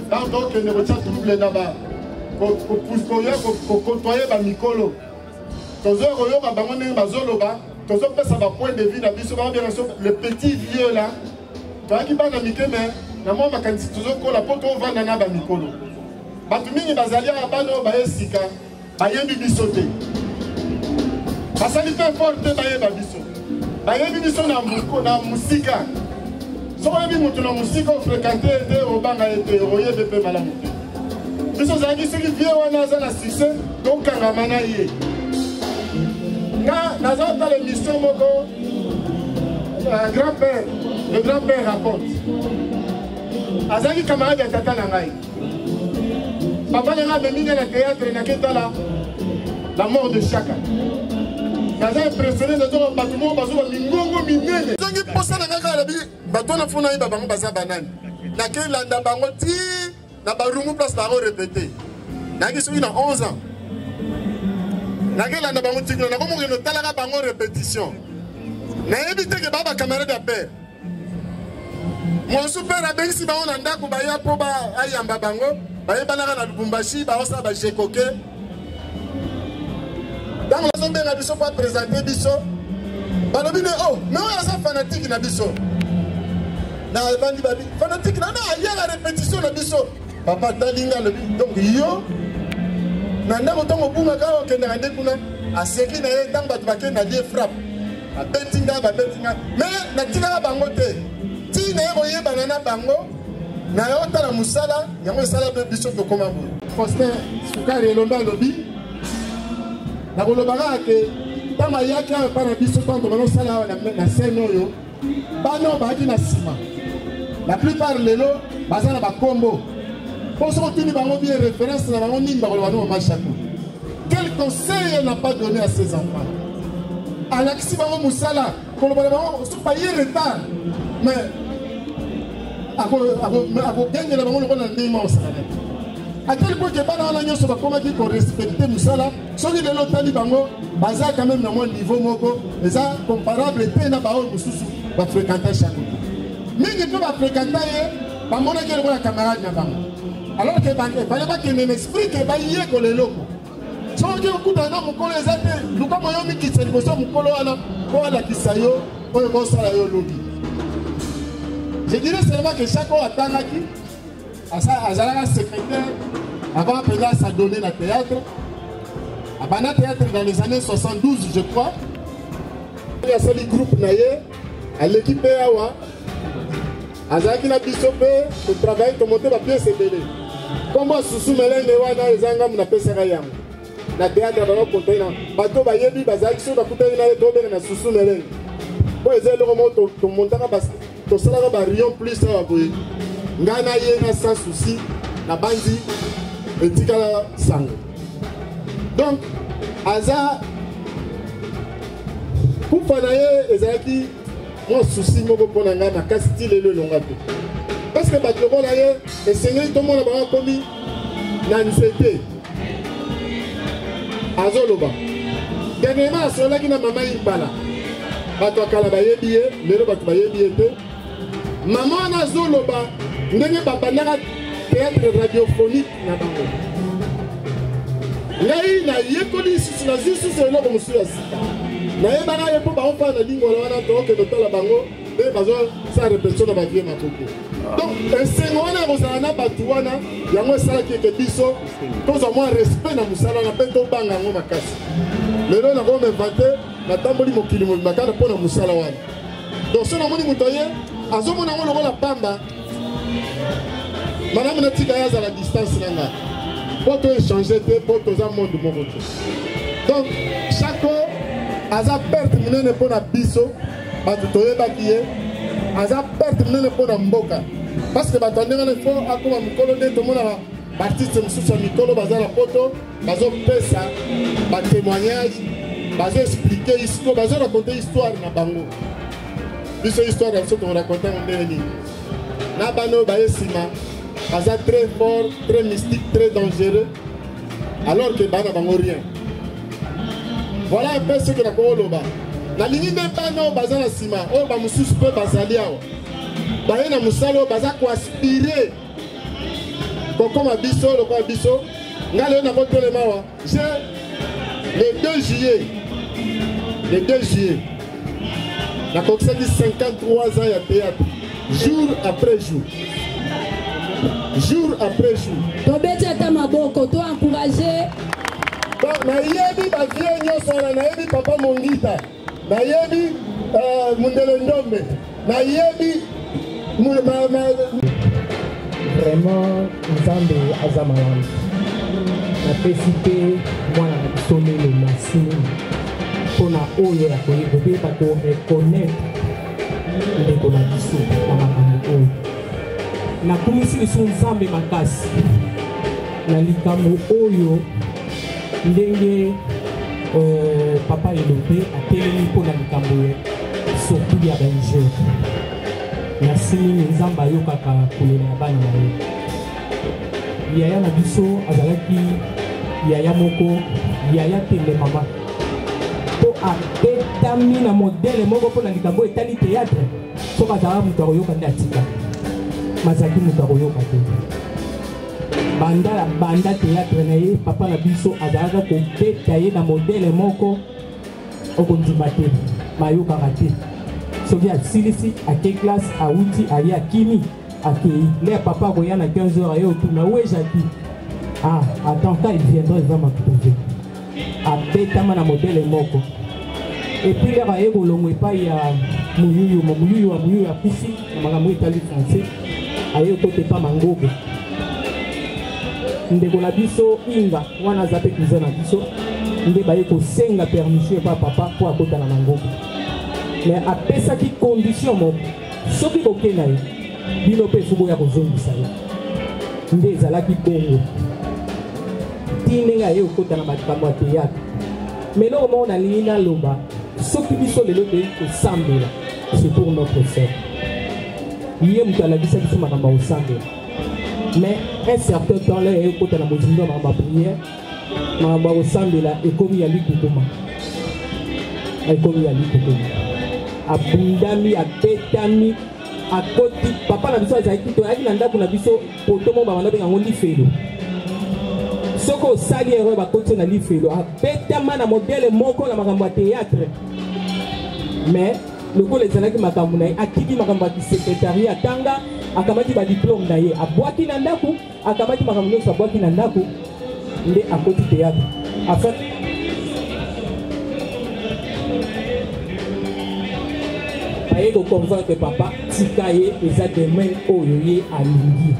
tant donc, il ne retient tout le là-bas. Pour côtoyer Mikolo. Le petit vieux là, tu vois qui parle de Mikolo, mais moi, ma quantité de la porte on va dans Mikolo. Batumini Bazalia, Bano, Baesika, Bayemi Bisote. Parce que c'est fort de Baye Babiso. Baye Biso na Musika. soki moto na mosika ofréquente ete obanga ete oyebi mpe malamu te biso ozalaki soki vie wana aza na succès tokangama na ye nga naza otala émission moko grand-père le grand-père raconte azalaki camarade ya tata na ngai papa na nga amemi ngai na théâtre naketala la mort de Chaka naza impressionné nazoko bato moko bazwa mingongo minene zongi posa na kaka alabi bato na funa yeba bango baza banani nakelanda bango ti na barumu place bango répété naki soki na 11 ans nakelanda bango tikino nakomokeno talaka bango répétition nayebi te ke baa bacamarade ya père mosu père abengisi bango na ndako baya mpo ayamba bango bayebanaka na Lubumbashi baosala bajekoke ntango bazombenga biso mpo apresente biso balobi ne o me oyo aza fanatike na biso na evandi babi fanatike na ayaka répétition na biso papa talinga alobi donc yo na ndako ntango obungaka okendaka nde kuna aseki na ye ntango bato bakende na lie frappe abeti ngai babeti ngai me natikaka bango te ti na ye koyebana na bango na yo otala mosala yango esala mpe biso tokóma boye Faustin Sukari elombe alobi nakolobaka ke ntango ayaki awa epai na biso ntango banosala awa na scène oyo bana oyo bayaki na nsima la plupart lelo baza na bakombo mpo soki otuni bango bien référence na bango nini bakoloba no mama Chaka quel conseil n'a pas donné à ses enfants alakisi bango mosala koloba na bango soki baye retard mais akogengela bango lokola ndenge ma osala à tel point que bana wana nyonso bakomaki korespecte mosala soki lelo otali bango baza quand même na mwa niveau moko eza comparable te na baoyo mosusu bafréquenta Chaka mingi mpe bafréquenta ye bamonaki lokola camarade na bango alors que efale bakende na esprit ke bayekola eloko soki okutana na mokolo eza te luka moyo mikisa liboso ya mokolo wana mpo alakisa yo oyo kosala yo lobi je dirais seulement que Chaka oyo atangaki azalaka secrétaire avant mpenza s'adonner na théâtre abana théâtre dans les années 72 je crois asali groupe na ye aleki mpe awa azalaki na biso mpe totravaille tomonte bapiese ebele kombo susu melenge wana eza ngambu napesaka yango na théâtre ya bango kontai na bato bayebi bazalaki soki bakutaki na ye tobenga na susu melenge mpo eza eloko moko tomontaka tosalaka barion plus awa boye ngai na ye na sans souci na bandi etikala sango donc aza kufa na ye ezalaki mwa souci moko mpo na ngai makasi ti lelo elonga te parce que bato lokola ye esengeli tomona bango akomi na nzete azoloba dernièrement asololaki na mama Impala bato akala bayebi ye lelo bato bayebi ye te mama wana azoloba ndenge babandaka théâtre radiophonique na bango ngai nayekoli lisusu nazwi lisusu eloko mosusu ya sika nayebaka ye mpo baofaa na lingola wana tookende tala bango nde bazosala répétition na bavie makoke donc esengo wana ekozala na bato wana yango esalaki eke biso tozwa mwa respect na mosala wana mpe tobanga yango makasi lelo nakomeva te natamboli mokili mobima kaka mpo na mosala wana donc so namoni moto ye azomona yango lokola pamba malamu natika ye azala distance na ngai mpo to échange te mpo toza monde moko te donc Chaka aza perte monene mpo na biso bato toyebaki ye aza perte monene mpo na mboka parce que bato andenge wana ifo akoma mikolo nde tomonaka baartiste mosusu ya mikolo baza na poto bazopesa batémoignage bazoexplike histoire bazoraconte histoire na bango biso histoire na biso toraconte yango ndenge nini na bana oyo baye nsima baza très fort très mystique très dangereux alors que bana bango rien voilà un peu ce que nakoloba nalingi nde bana oyo baza na nsima oyo bamosusu mpe bazali awa baye na mosala oyo baza koaspire kokoma biso lokola biso ngai lelo nakotolema awa je le 2 juillet nakokisaki 53 ans ya théâtre jour après jour tobeti ata maboko to encourage nayebi bavie nyonso wana nayebi papa Mongita nayebi Mundele Ndombe nayebi Vraiment, Nzambe Azamalam. La PCP, moi, la sonné le massime. Pour la haut, la cohésion, parce qu'on reconnaît les conditions dans la famille. La commission de son Nzambe Makasi. La Likamo Oyo, ndenge papa Elopé a télé pour la Likamo, surtout il y a un jeu. Merci Nzamba yo kaka kolela bana na yo. Yaya na biso azalaki yaya moko yaya tele mama. Po abetami na modèle moko pour na likambo etali théâtre. So bazala mutu akoyoka nde atika. Mazaki mutu akoyoka te. Banda théâtre na ye papa na biso azalaka kobeta ye na modèle moko okondima te mayokaka te. Soki a silisi à quelle classe à outil à Yakimi à qui les papa voyant à 15h et autour na où Jackie ah attends quand il viendra il va m'attrouver à Betama na modèle moko et puis les raïs golongo et pas il y a Mouyou a Koussi magambo itali français aye côté pas mangobe ndeko na biso inga wana zape kuza na biso nde baye ko senga permission pa papa pour akota na mangobe. Mais après ça qui condition mon ce qui ok na bino pe fugo ya kozongisa yo nde zala ki bongo tinenga yo kota na makambo ya théâtre mais là au moment on a lina loba ce qui biso lelo de ko sambela c'est pour notre sœur yé mutala bisa biso makambo o sambela mais un certain temps là yo kota na mozindo na ma prière makambo o sambela et comme ya likukuma et comme ya likukuma abundami abetami akoti papa na biso azalaki to ayaki na ndako na biso potomo bamanda bengango lifelo soko osali erreur bakoti na lifelo abetama na modèle moko na makambo ya théâtre mais lokola ezalaki makambo na ye akiki makambo ya kisekretariat atanga akamati badiplome na ye abwaki na ndako akamati makambo nyonso abwaki na ndako nde akoti théâtre afin aye ko convaincre papa tika ye eza demain oyo ye alingi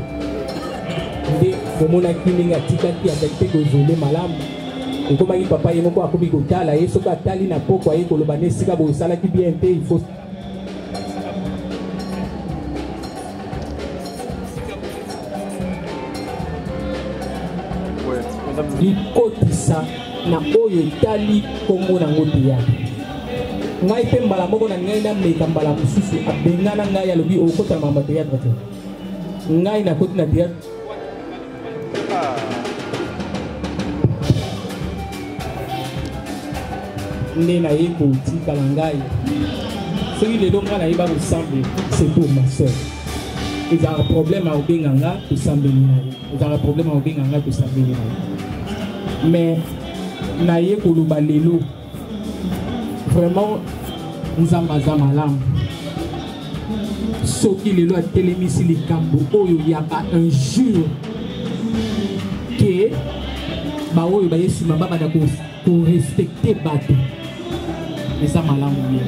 nde omonaki ndenge atikaki azali te kozole malamu ekomaki papa ye moko akomi kotala ye soki atali na poko aye koloba nde esika boye osalaki bien te il faut likotisa na oyo etali kombo nango teyaki ngai pe mbala moko na ngai na meka mbala mosusu abengana ngai alobi okota mama théâtre te ngai na koti na théâtre nde na ye kotikala ngai soki lelo ngai nayeba kosambe c'est pour ma soeur ezalaka problème akobenga nga tosambeli na ye ezalaka problème akobenga nga tosambeli na ye mais na ye koloba lelo vraiment Nzambe aza malamu soki lelo atelemisi likambo oyo yaka un jour ke baoyo baye nsima babanda korespecte bato eza malamu ye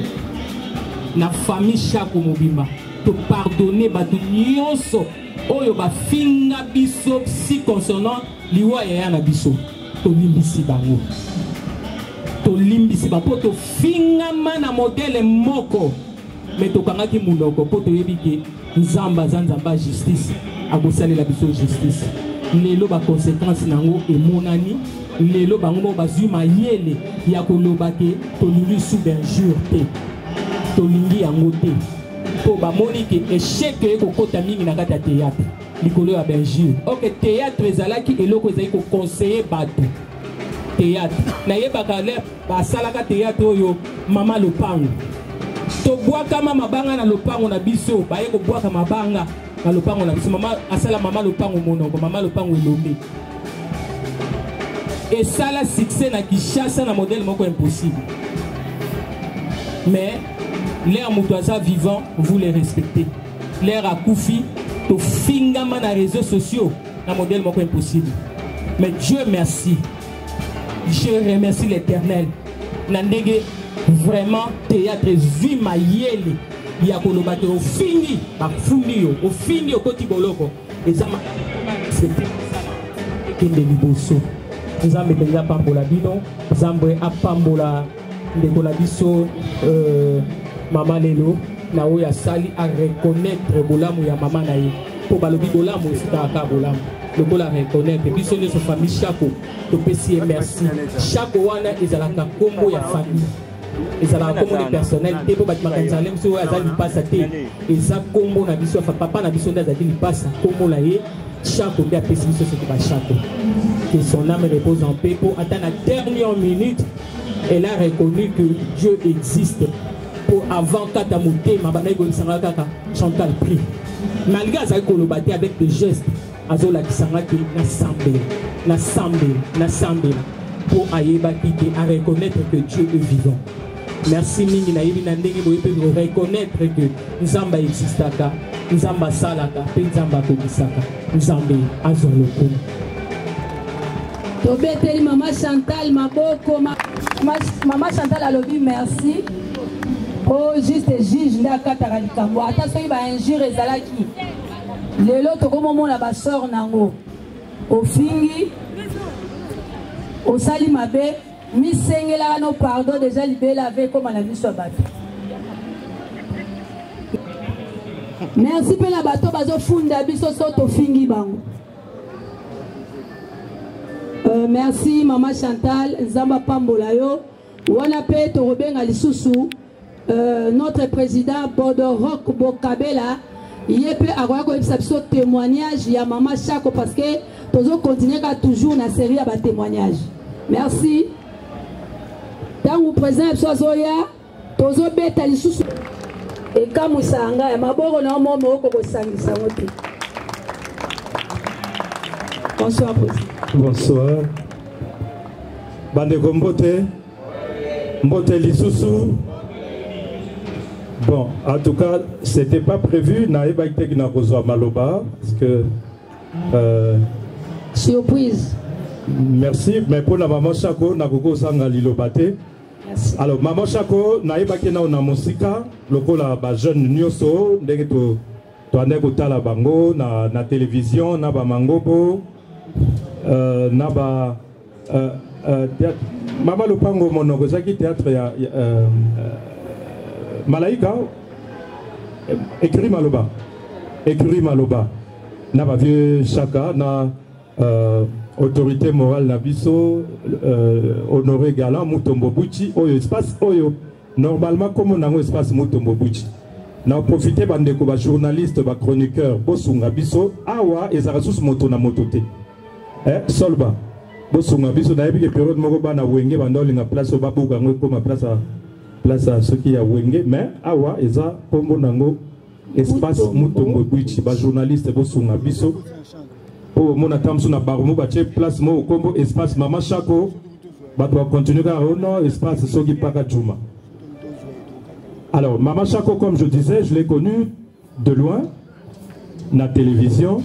na famille Chako Mobimba topardonne bato nyonso oyo bafinga biso si concernant liwa yaya na biso tolimbisi bango tolimbisi bango to fingama na modèle moko mais tokangaki munoko po toyebi ke Nzambe aza Nzambe justice akosalela biso justice lelo ba conséquence nango emonani lelo bango mo bazwi mayele ya koloba ke tolingi sous d'un jour te tolingi yango te po bamoni ke échec ekokota mingi na kati ya théâtre likolo ya benjour ok théâtre ezalaki eloko ezali koconseiller bato théâtre nayebaka le basalaka théâtre oyo mama lopango tobwakama mabanga na lopango na biso baye kobwaka mabanga na lopango na biso mama asala mama lopango monoko mama lopango elombe esala succès na Kinshasa na modèle moko impossible mais l'air moutaza vivant vous les respectez l'air akufi to fingama na réseaux sociaux na modèle moko impossible mais Dieu merci je remercie l'Éternel na ndenge vraiment théâtre zui mayele ya koloba te ofindi bafundi yo ofindi okoti boloko eza ekende liboso nzambe mpenza apambola bino nzambe apambola ndeko na biso mama lelo na oyo asali areconnaître bolamu ya mama na ye mpo balobi bolamu esikaka bolamu lokola reconnaître biso nyonso famille Chako topesi ye merci Chako wana ezalaka kombo ya famille ezalaka kombo de personnel te mpo bato makanisa le biso oyo azali lipasa te eza kombo na biso papa na biso nde azali lipasa kombo na ye Chako nde apesi biso soki bachako que son âme repose en paix pour atteindre la dernière minute elle a reconnu que Dieu existe pour avant kata motema bana egolisanga kaka Chantal prie malgré azali koloba te avec des gestes azolakisanga te nasambela pour ayebaki te à reconnaître que Dieu est vivant. Merci mingi na yebi na ndenge boye pe reconnaître que nzamba existaka nzamba salaka pe nzamba kokisaka nzambe azwa lokumu. Tobeteli Mama Chantal maboko Mama Chantal alobi merci. Oh juste juge ndakataka likambo ata soki ba injure ezalaki lelo tokomomona basor nango ofingi osali mabe misengela no pardon déjà libela avec comme la biso bato. Merci pe na bato bazo funda biso so tofingi bango. Merci Mama Chantal Nzamba pambola yo wana pe to robenga lisusu notre président Bodorok Bokabela yepe akoya ko biso témoignage ya Mama Chako parce que tozo continuer ka toujours na série ya ba témoignage. Merci. Tangu président Sozoya tozo beta lisusu e kamusanga ya maboko na momo oko ko sangisa ngote. Bonsoir président. Bonsoir. Bandeko Mbote lisusu. Bon, en tout cas, c'était pas prévu. Naïba Tek na kozwa maloba parce que surprise. Merci, mais pour la maman Chako na koko sanga lilobate. Alors maman Chako naïba ke na ona musika lokola ba jeune nyoso ndenge to ande kotala bango na télévision na ba mangobo na ba Mama Lupango monoko zaki théâtre ya Malaika écrit Maloba na ba vieux Chaka na autorité morale na biso honoré galant Mutombo Buchi oyo espace oyo normalement comme on a espace Mutombo Buchi na profiter bandeko ba journaliste ba chroniqueur bosunga biso awa ezara sous moto na mototé solba bosunga biso na yebi ke période moko bana wenge bandolinga place ba buka ngo comme place à ce qui a wenge mais awa eza kombo nango espace Mutombo Buchi ba journaliste bosunga biso pour mon attention na barmu ba place mo kombo espace Mama Chako ba doit continuer à non espace Sogi Paka Juma. Alors Mama Chako, comme je disais, je l'ai connu de loin na télévision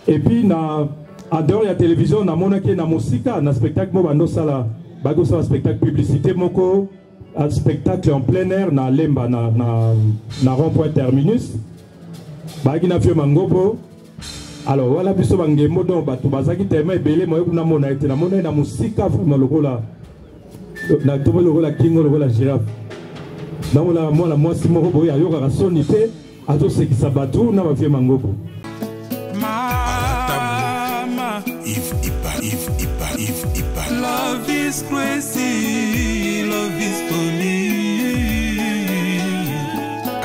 et puis na en dehors de la télévision na monaki na musika na spectacle mo bando sala bago sala spectacle publicité moko un spectacle en plein air na Lemba na rond-point terminus bagi na fio mangobo. Alors voilà biso bangembo donc bato bazaki tellement ebele moyo kuna mona ete na mona na musika vraiment lokola na tobo lokola kingo lokola girafe na mona mwana mwasi moko boya yoka rasoni te azo sekisa bato na bafie mangobo mama if love is crazy love is funny.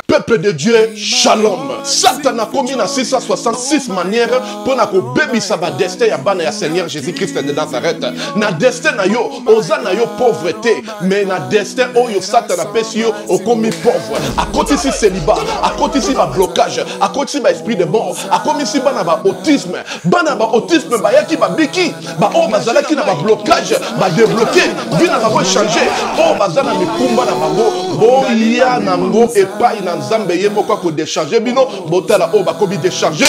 Peuple de Dieu, shalom. Satan a commis na 666 manières pour na ko baby saba destin ya bana ya Seigneur Jésus-Christ de Nazareth. Na destin na yo, oza na yo pauvreté, mais na destin oyo Satan a pesi yo o commis pauvre. A côté si célibat, a côté si ba blocage, a côté si ba esprit de mort, a commis si bana ba autisme ba yaki ba biki, ba o bazala ki na ba blocage, ba débloquer, vina ba ko changer, o bazala mi kumba na bango, bo ya nango epai na Nzambe ye moko ko décharger bino botala o ba kobi décharger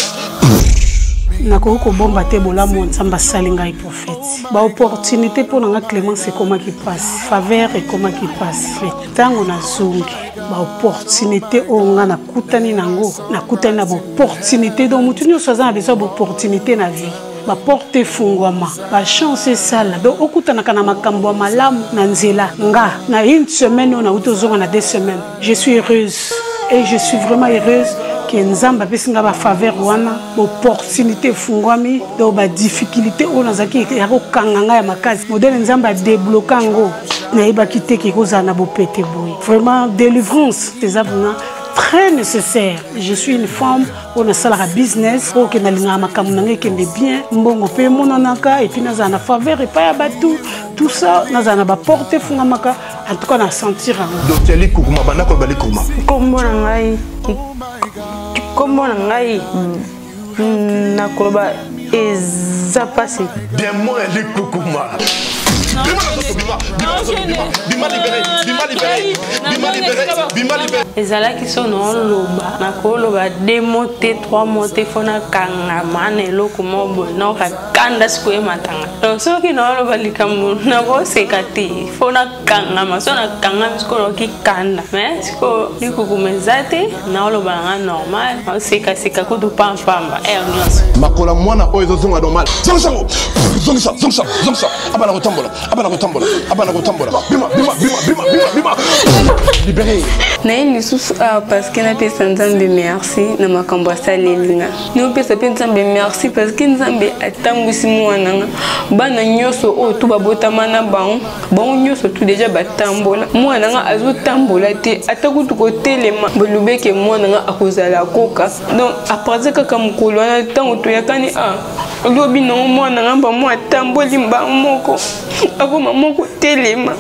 nakoki kobomba te bolamu nzambe asali ngai prophète baopportunité mpo na nga Clémence ekomaki mpasi faveur ekomaki mpasi ntango nazongi baopportunité oyo nga nakutani nango nakutani na baopportunité donc motu nyonso aza na besoin baopportunité na vie baporte efungwama bachance esala donc okutanaka na makambo ya malamu na nzela nga na une semaine oyo nauti ozonga na 2 semaines je suis heureuse et je suis vraiment heureuse que nzambe apesi nga bafaveur wana baopportunité efungwami donc badifficulté oyo nazalaki ya kokanga ngai ya makasi modele nzambe adébloka yango nayebaki te ke kozala na bopete boye vraiment délivrance eza vraiment très nécessaire. Je suis une femme, on a salarié business, pour que nous ayons bien, mbongo pe monanaka et puis nous avons faveur et pas batou, tout ça nous avons porté fungamaka en tout cas on a sentir. Docteur Li Koukouma bana ko bali Koukouma. Comment ngai na koloba eza passé. Bien moi Li Koukouma. ezalaki so noloba nakoloba 2 mots te 3 mots te fona kangama na eloko moko nakokakanda sikoyema tanga donc soki noloba likambo nakoseka te fona kangama so nakangami siko nakoki kanda mais siko Likukuma eza te naoloba nanga normal nakosekaseka kutu pampamba nyonso makola mwana oyo ezozonga normal zongisa abana kotambola bima libéré naye lisusu parce que napesa nzambe merci na makambo asalelinga naopesa mpe nzambe merci parce que nzambe atambwisi mwana nga bana nyonso oyo tu babotama na bango nyonso tu deja batambola mwana nga azotambola te ata kutu kotelema bolobeke mwana nga akozala koka donc apres kaka mokolo wana ntango toyakani lobi nango mwana nga bamo atamboli mbango moko akoma moko telema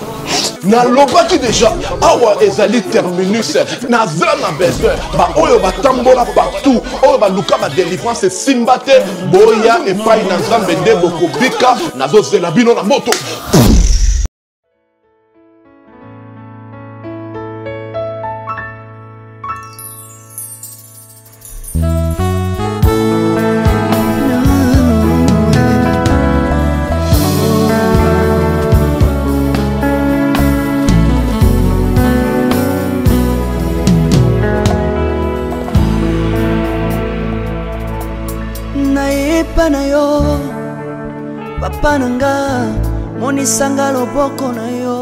nalobaki déjà awa ezali terminus naza na besoin baoyo batambola partout oyo baluka badélivrance esimba te boya epai na nzambe nde bokobika nazozela bino na moto. na yo papa nanga monisanga loboko na yo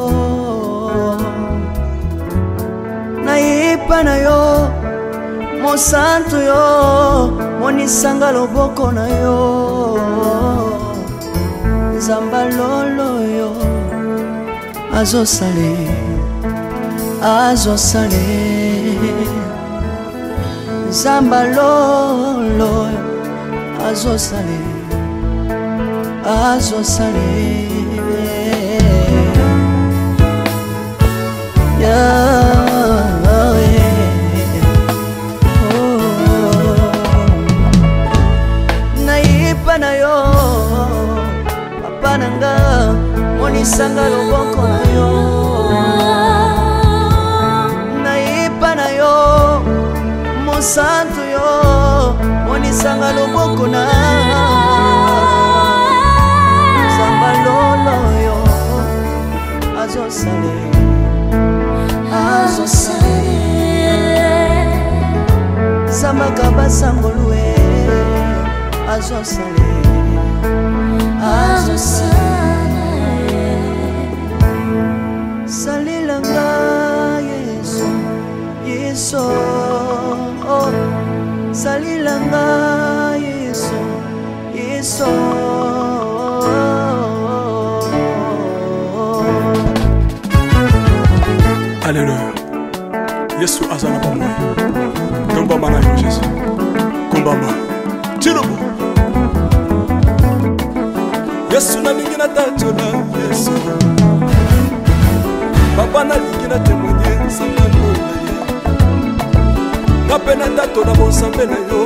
nayepa na yo mosantu yo monisanga loboko na yo nzamba lolo yo azosale nzamba lolo azosale nayipa na yo papa nanga monisanga loboko na yo nayipa na yo mosantu yo monisanga loboko na nzamba lolo yo azosale zambaka basangolue azosale salilanga yeso salilanga yeso Alléluia. Yesu azana pamoja. Kombamba na yo Yesu. Kombamba. Chirubu. Yesu na lingina tachola Yesu. Papa na lingina témoigner sangalo na ye. Napena tato na bonsambe na yo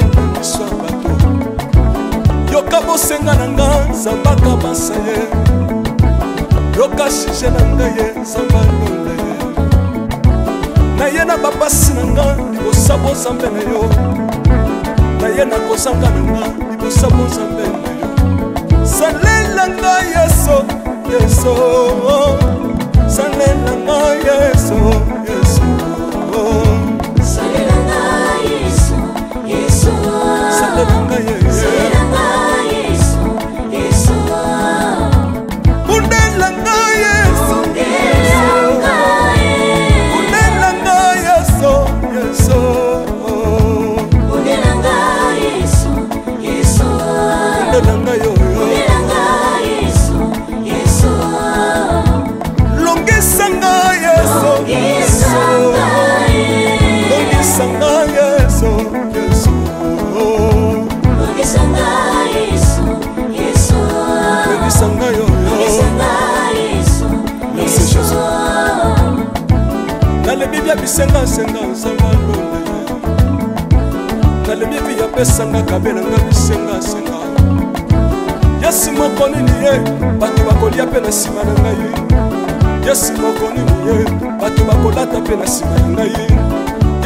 bato. Yoka bosenga na nga zambaka basaye. Yoka shishe na nga ye sangalo na ye. Na ye na babasi na nga libosa bosambe na yo. Na ye na kosanga na nga kosamo nzambe na yo salelanga yeso yeso salelanga yeso yeso salelanga yeso yeso salelanga yeso yeso undelanga yeso undelanga yeso yeso undelanga yeso yeso undelanga yo longisanga yeso yeso longisanga yeso yeso longisanga yeso yeso longisanga yo yeso merci Jésus nalebi bya bisenga senga nsanga londe nalebi bya pesanga kabela nga bisenga senga yesi moko nini ye bato bakolia mpe na nsima na ngai yesi moko nini ye bato bakolata mpe na nsima na ngai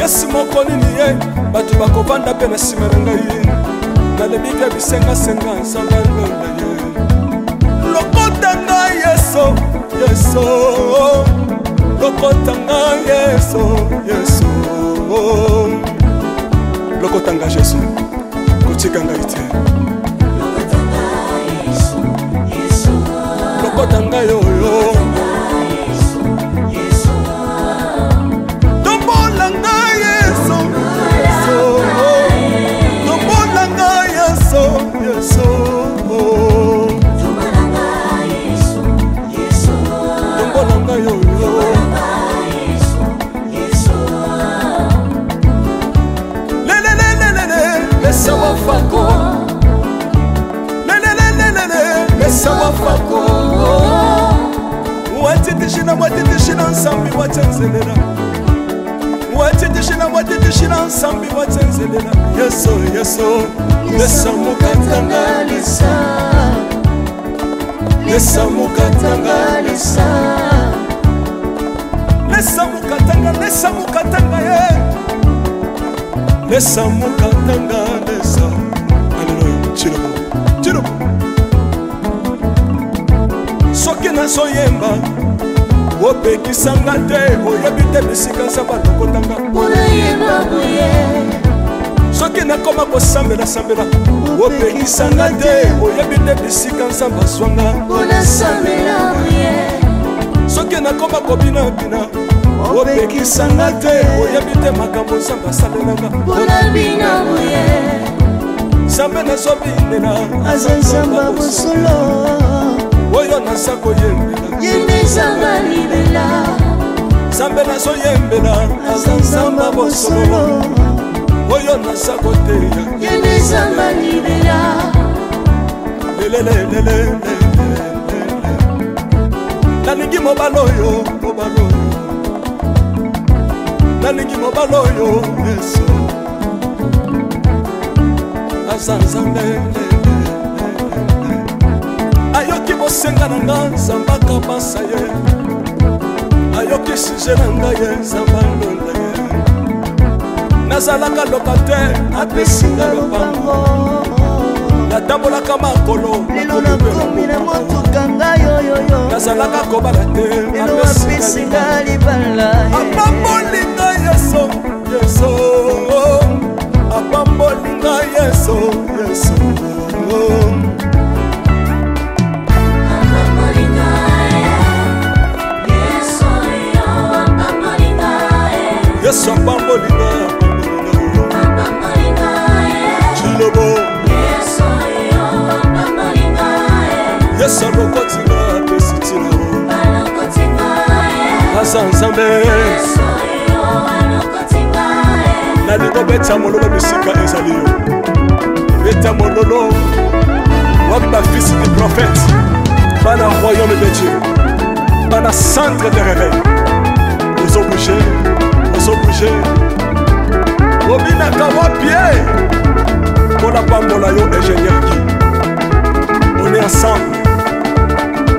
yesi moko nini ye bato bakovanda mpe na nsima na ngai nalebi bya bisengasenga nsanga londa ye lokotanga yeso yeso lokotanga yeso yeso lokotanga jesu kotika ngai te lokotanga yoyo tombolanga yeso tombolanga yeso yeso tombolanga yoyo lelelelelele mesa wafako lelelelelele mesa wafako watitishina watitishina nsambi watsenzelela watitishina watitishina nsambi watsenzelela yeso yeso lesa mukatanga lesa lesa mukatanga lesa lesa mukatanga ye lesa mukatanga lesa aleluya chilobo chilobo soki nazoyemba opekisanga te oyebi te bisika nzambe alokotanga soki nakoma kosambela opekisanga te oyebi te bisika nzambe azwanga soki nakoma kobinabina opekisanga te oyebi te makambo nzambe asalelanga nzambe nazobinela aza nzamba bosolo oyo naza koyembela yendezanga libela nzambe nazoyembela aza nzamba bosolo oyo naza koteya yendezanga libela lelelelelele nalingi mobala oyo nalingi mobala oyo yeso aza nzambe ayoki bosenga na nga nzamba kabasa ye ayoki suje na ngai ye nzamba ndonda ye nazalaka lokater apesinga lopango natambolaka makolo lelo nakomi na motuka ngai oyoyo nazalaka kobala te lelo apesinga libala apambolinga yeso yeso apambolinga yeso yeso yesu apambolinga chilobo yesu alokotinga apesitina aza nzambe nalingo beta mololo bisika ezali yo beta mololo wapi bafisi du prophète bana royaume de dieu bana centre de réveil ozobouge obinaka wapie mpona pambola yo ingénieur ki on est ensemble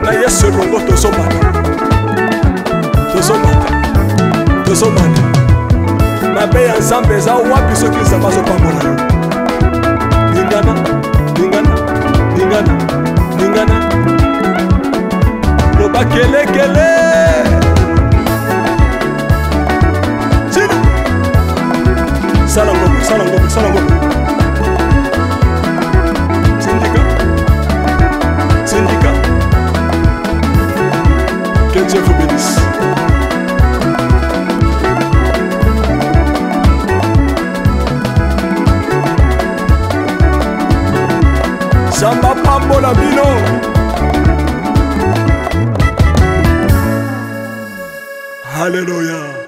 na yesu elongo tozomata mabe ya nzambe eza wapi soki nzambe azopambola yo Kele. Salangobo. Syndicat. Que Dieu vous bénisse. Samba Pambola Bino. Alléluia.